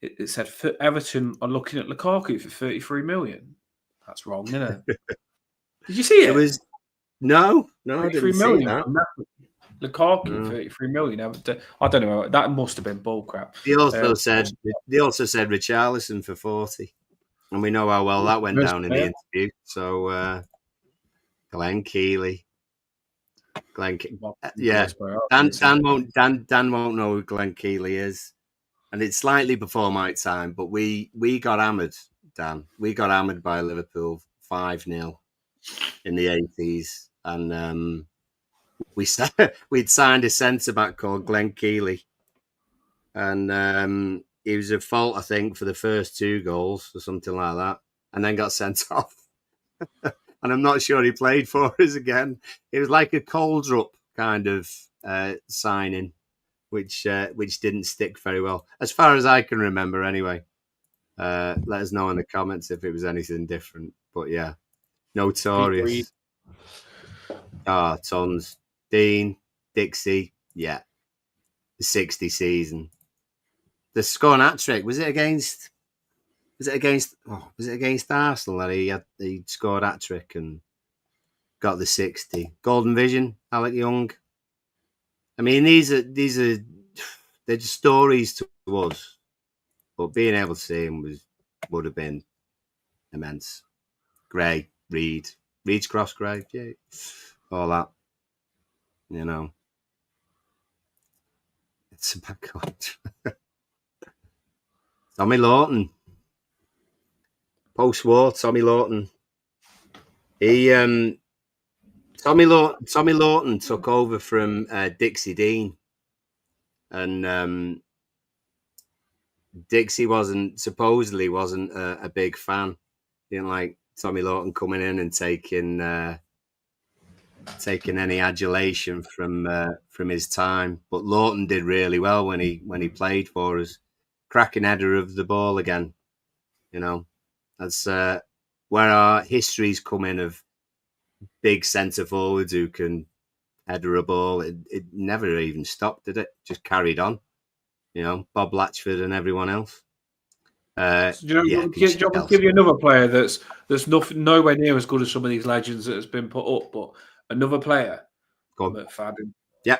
It said Everton are looking at Lukaku for 33 million. That's wrong, isn't it? Did you see it? It was no, I didn't see that. Lukaku, 33 million. I don't know. That must have been bull crap. They also said Richarlison for 40, and we know how well that went down in the interview. So Glenn Keeley. Dan won't know who Glenn Keeley is. And it's slightly before my time, but we got hammered, Dan. We got hammered by Liverpool 5-0 in the 80s. And we'd signed a centre-back called Glenn Keeley. And he was at fault, I think, for the first 2 goals or something like that. And then got sent off. And I'm not sure he played for us again. It was like a Coldrup kind of signing. which didn't stick very well, as far as I can remember. Anyway, let us know in the comments if it was anything different. But yeah, notorious. Tons. Dean, Dixie, yeah, the 60 season. The scoring hat trick, was it against Arsenal that he scored hat trick and got the 60? Golden Vision, Alec Young. I mean, these are they're just stories to us, but being able to see him would have been immense. Gray, Reed's Cross Gray, yeah, all that, you know. It's a bad coach. Tommy Lawton. Post-war, Tommy Lawton. Tommy Lawton took over from Dixie Dean, and Dixie supposedly wasn't a big fan. He didn't like Tommy Lawton coming in and taking any adulation from his time. But Lawton did really well when he played for us. Cracking header of the ball again. You know, that's where our histories come in of big centre forwards who can header a ball. It never even stopped, did it? Just carried on. You know, Bob Latchford and everyone else. So do you know, give you another player that's nowhere near as good as some of these legends that has been put up, but another player, McFadden. Yeah,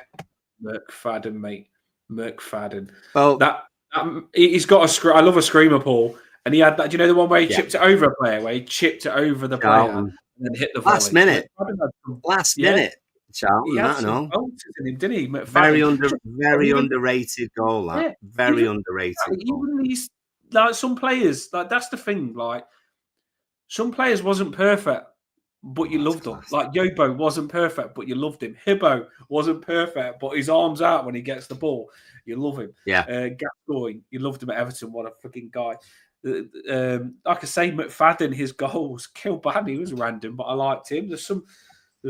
McFadden, mate, McFadden. Well, that he's got I love a screamer, Paul, and he had that. Do you know the one where he chipped it over a player, where he chipped it over the player and then hit the volley? Last minute. Charlton, he had some bolts in him, didn't he? McFadden. Very underrated goal. That very underrated. Even these, like some players, like that's the thing. Like some players wasn't perfect, but you loved them. Like Yobo wasn't perfect, but you loved him. Hibbo wasn't perfect, but his arms out when he gets the ball, you love him. Yeah. Gascoigne, you loved him at Everton. What a freaking guy! Like I say, McFadden, his goals. Kilban, he was random, but I liked him. There's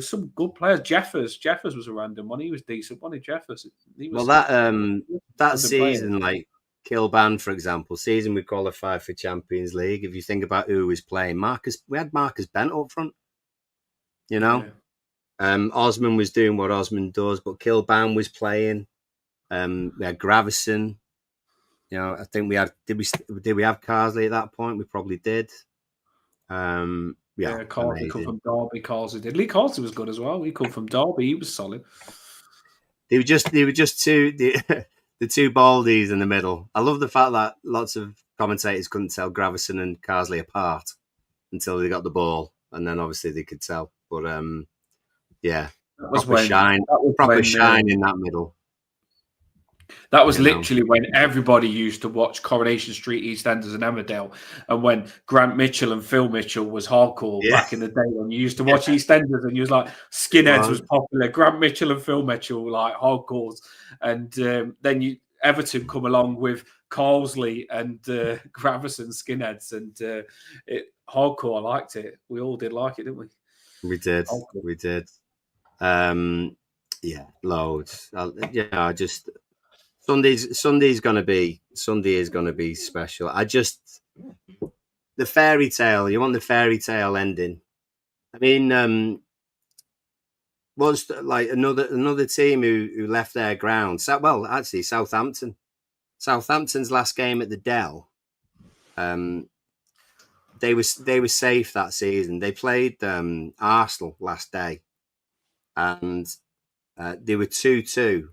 some good players. Jeffers was a random one. He was decent. Wasn't he, Jeffers? That season, like Kilban, for example, season we qualified for Champions League. If you think about who was playing, we had Marcus Bent up front. You know, Osman was doing what Osman does, but Kilban was playing. We had Gravison. You know, I think we had. Did we have Carsley at that point? We probably did. Yeah, Carsley come from Derby. Carsley did. Lee Carsley was good as well. He come from Derby. He was solid. They were just two the two baldies in the middle. I love the fact that lots of commentators couldn't tell Gravison and Carsley apart until they got the ball, and then obviously they could tell. But yeah, that was proper shine in that middle. That was literally when everybody used to watch Coronation Street, EastEnders and Emmerdale, and when Grant Mitchell and Phil Mitchell was hardcore back in the day when you used to watch EastEnders and you was like Skinheads was popular, Grant Mitchell and Phil Mitchell like hardcores, and then Everton come along with Carsley and Gravison Skinheads and hardcore. I liked it. We all did like it, didn't we? We did. Hardcore. We did. Yeah, loads. Sunday is going to be special. The fairy tale. You want the fairy tale ending. I mean, was like another team who left their ground. Well, actually, Southampton. Southampton's last game at the Dell. They were safe that season. They played Arsenal last day, and they were 2-2.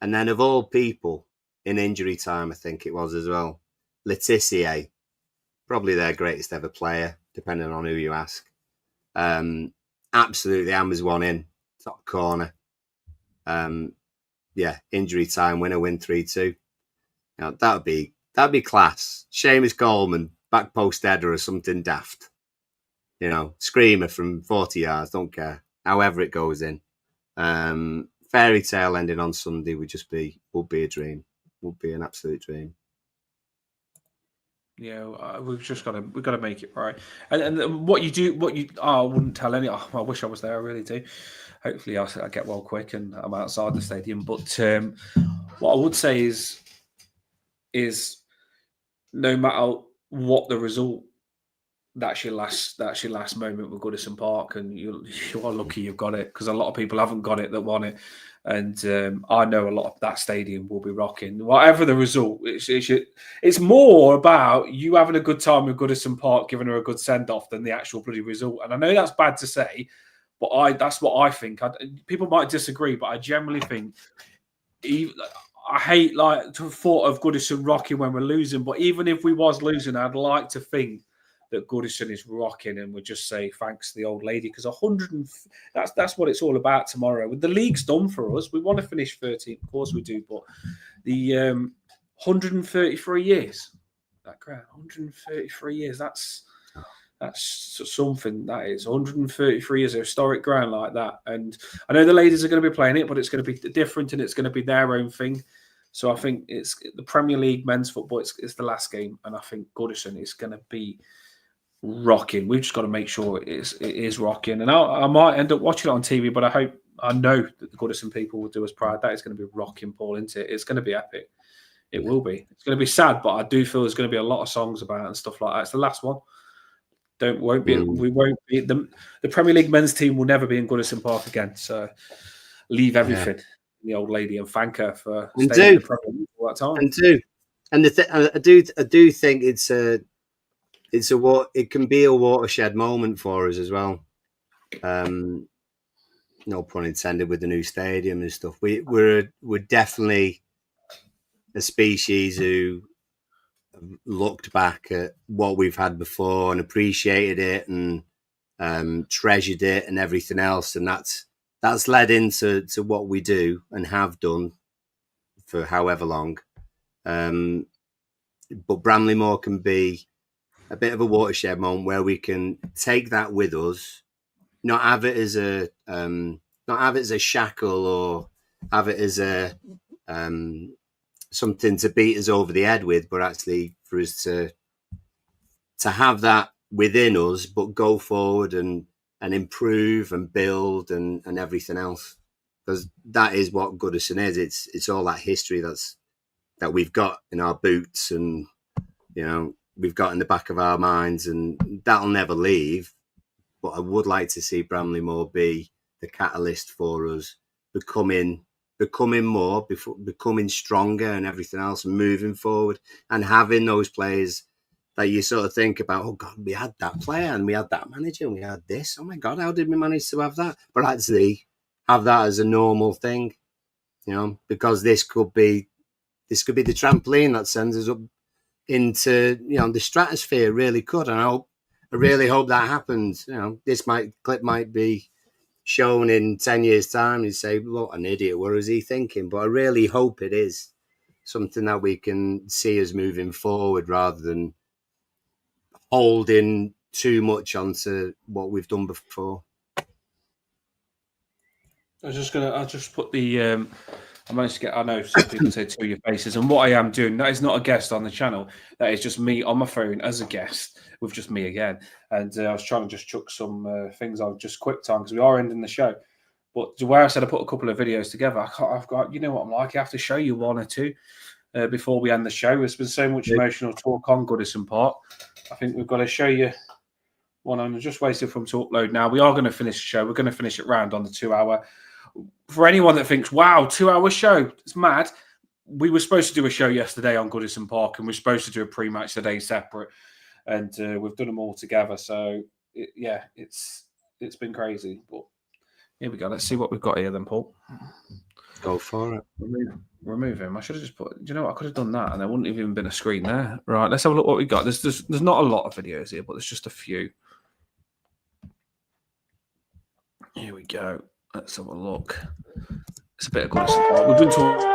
And then, of all people, in injury time, I think it was as well, Letitia, probably their greatest ever player, depending on who you ask. Absolutely, hammers one in, top corner. Injury time, winner, win 3-2. Now, that'd be class. Seamus Coleman, back post header or something daft. You know, screamer from 40 yards, don't care. However it goes in. Fairy tale ending on Sunday would be a dream. Would be an absolute dream. Yeah, we've got to make it right. And I wouldn't tell any. Oh, I wish I was there. I really do. Hopefully, I get well quick and I'm outside the stadium. But What I would say is no matter what the result, that's your last moment with Goodison Park, and you are lucky you've got it, because a lot of people haven't got it that want it, and I know a lot of that stadium will be rocking. Whatever the result, it's more about you having a good time with Goodison Park, giving her a good send off, than the actual bloody result. And I know that's bad to say, but that's what I think. People might disagree, but I generally think. I hate like the thought of Goodison rocking when we're losing, but even if we was losing, I'd like to think that Goodison is rocking, and we just say thanks to the old lady, because that's what it's all about tomorrow. The league's done for us. We want to finish 13th, of course we do, but the 133 years, that ground, 133 years. That's something. That is 133 years of historic ground like that. And I know the ladies are going to be playing it, but it's going to be different, and it's going to be their own thing. So I think it's the Premier League men's football. It's the last game, and I think Goodison is going to be rocking. We've just got to make sure it is rocking. And I might end up watching it on TV, but I know that the Goodison people will do us proud. That is going to be rocking, Paul, isn't it? It's going to be epic. It will be. It's going to be sad, but I do feel there's going to be a lot of songs about it and stuff like that. It's the last one. We won't be the Premier League men's team will never be in Goodison Park again. So leave everything, the old lady, and thank her for staying in the Premier League all that time. And I do think it can be a watershed moment for us as well. No pun intended with the new stadium and stuff. We're definitely a species who looked back at what we've had before and appreciated it and treasured it and everything else, and that's led into what we do and have done for however long. But Bramley-Moore can be a bit of a watershed moment where we can take that with us, not have it as a shackle or have it as a something to beat us over the head with, but actually for us to have that within us, but go forward and improve and build and everything else, because that is what Goodison is. It's all that history that we've got in our boots, and we've got in the back of our minds, and that'll never leave. But I would like to see Bramley-Moore be the catalyst for us becoming more, becoming stronger and everything else, and moving forward, and having those players that you sort of think about, oh God, we had that player and we had that manager and we had this. Oh my God, how did we manage to have that? But actually have that as a normal thing, because this could be the trampoline that sends us up into, the stratosphere. Really could. And I really hope that happens. This clip might be shown in 10 years' time and say, look, an idiot, what is he thinking? But I really hope it is something that we can see as moving forward, rather than holding too much onto what we've done before. I'll just put the I managed to get, I know some people say to your faces, and what I am doing, that is not a guest on the channel. That is just me on my phone as a guest with just me again. And I was trying to just chuck some things on just quick time, because we are ending the show. But where I said I put a couple of videos together, I've got, you know what I'm like, I have to show you one or two before we end the show. There's been so much emotional talk on Goodison Park. I think we've got to show you one. I'm just waiting for them to upload now. We are going to finish the show. We're going to finish it round on the 2 hour. For anyone that thinks, wow, 2 hour show, it's mad. We were supposed to do a show yesterday on Goodison Park, and we're supposed to do a pre-match today separate, and we've done them all together. So it's been crazy. But here we go. Let's see what we've got here then, Paul. Go for it. Remove him. I should have just put. Do you know what? I could have done that, and there wouldn't have even been a screen there. Right. Let's have a look what we got. There's not a lot of videos here, but there's just a few. Here we go. Let's have a look. It's a bit of Goodison Park. We've been talking.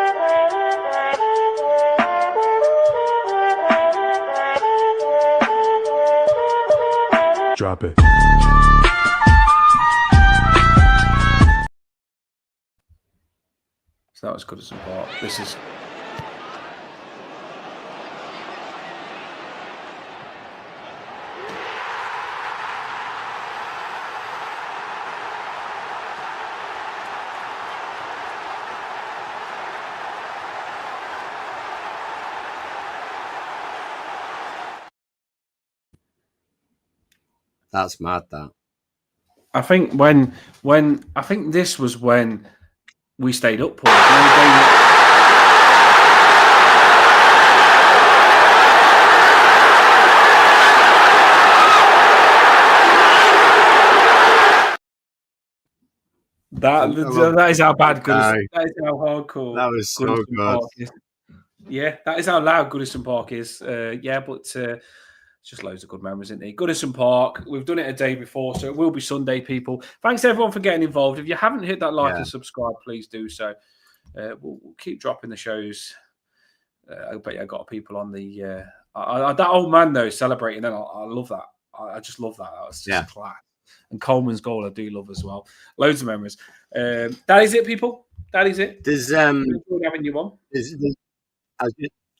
Drop it. So that was Goodison Park. This is. That's mad. That I think I think this was when we stayed up, Paul. That is how bad Goodison. That is how hardcore. That was so Goodison good. Park is. Yeah, that is how loud Goodison Park is. But it's just loads of good memories, isn't it? Goodison Park. We've done it a day before, so it will be Sunday, people. Thanks everyone for getting involved. If you haven't hit that like and subscribe, please do so. We'll keep dropping the shows. I bet you I got people on the. That old man though celebrating. I love that. I just love that. That was just class. And Coleman's goal I do love as well. Loads of memories. That is it, people. That is it. There's having you on.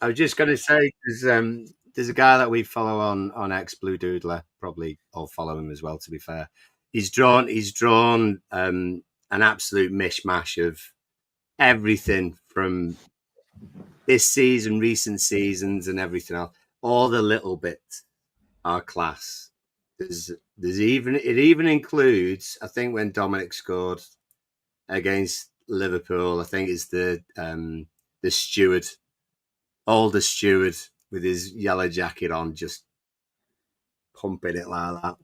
I was just going to say there's a guy that we follow on X Blue Doodler. Probably all follow him as well. To be fair, he's drawn an absolute mishmash of everything from this season, recent seasons, and everything else. All the little bits are class. It even includes, I think, when Dominic scored against Liverpool. I think it's the steward, older steward with his yellow jacket on, just pumping it like that.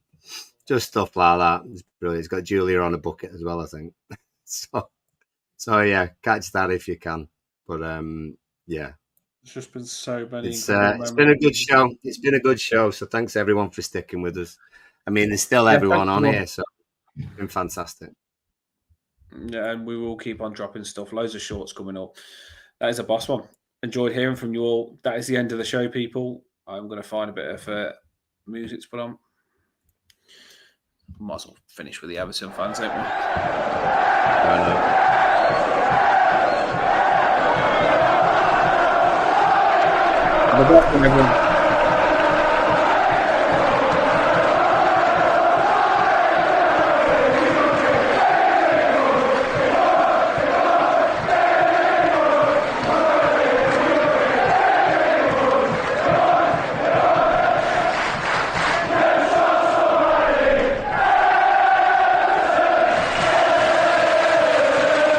Just stuff like that. It's brilliant. He's got Julia on a bucket as well, I think. So yeah, catch that if you can. But yeah. It's just been so many. It's been a good show. It's been a good show. So thanks everyone for sticking with us. I mean, there's still everyone on here, so it's been fantastic. Yeah, and we will keep on dropping stuff. Loads of shorts coming up. That is a boss one. Enjoyed hearing from you all. That is the end of the show, people. I'm going to find a bit of music to put on. Might as well finish with the Everton fans, don't we?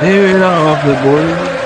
Here it off the board.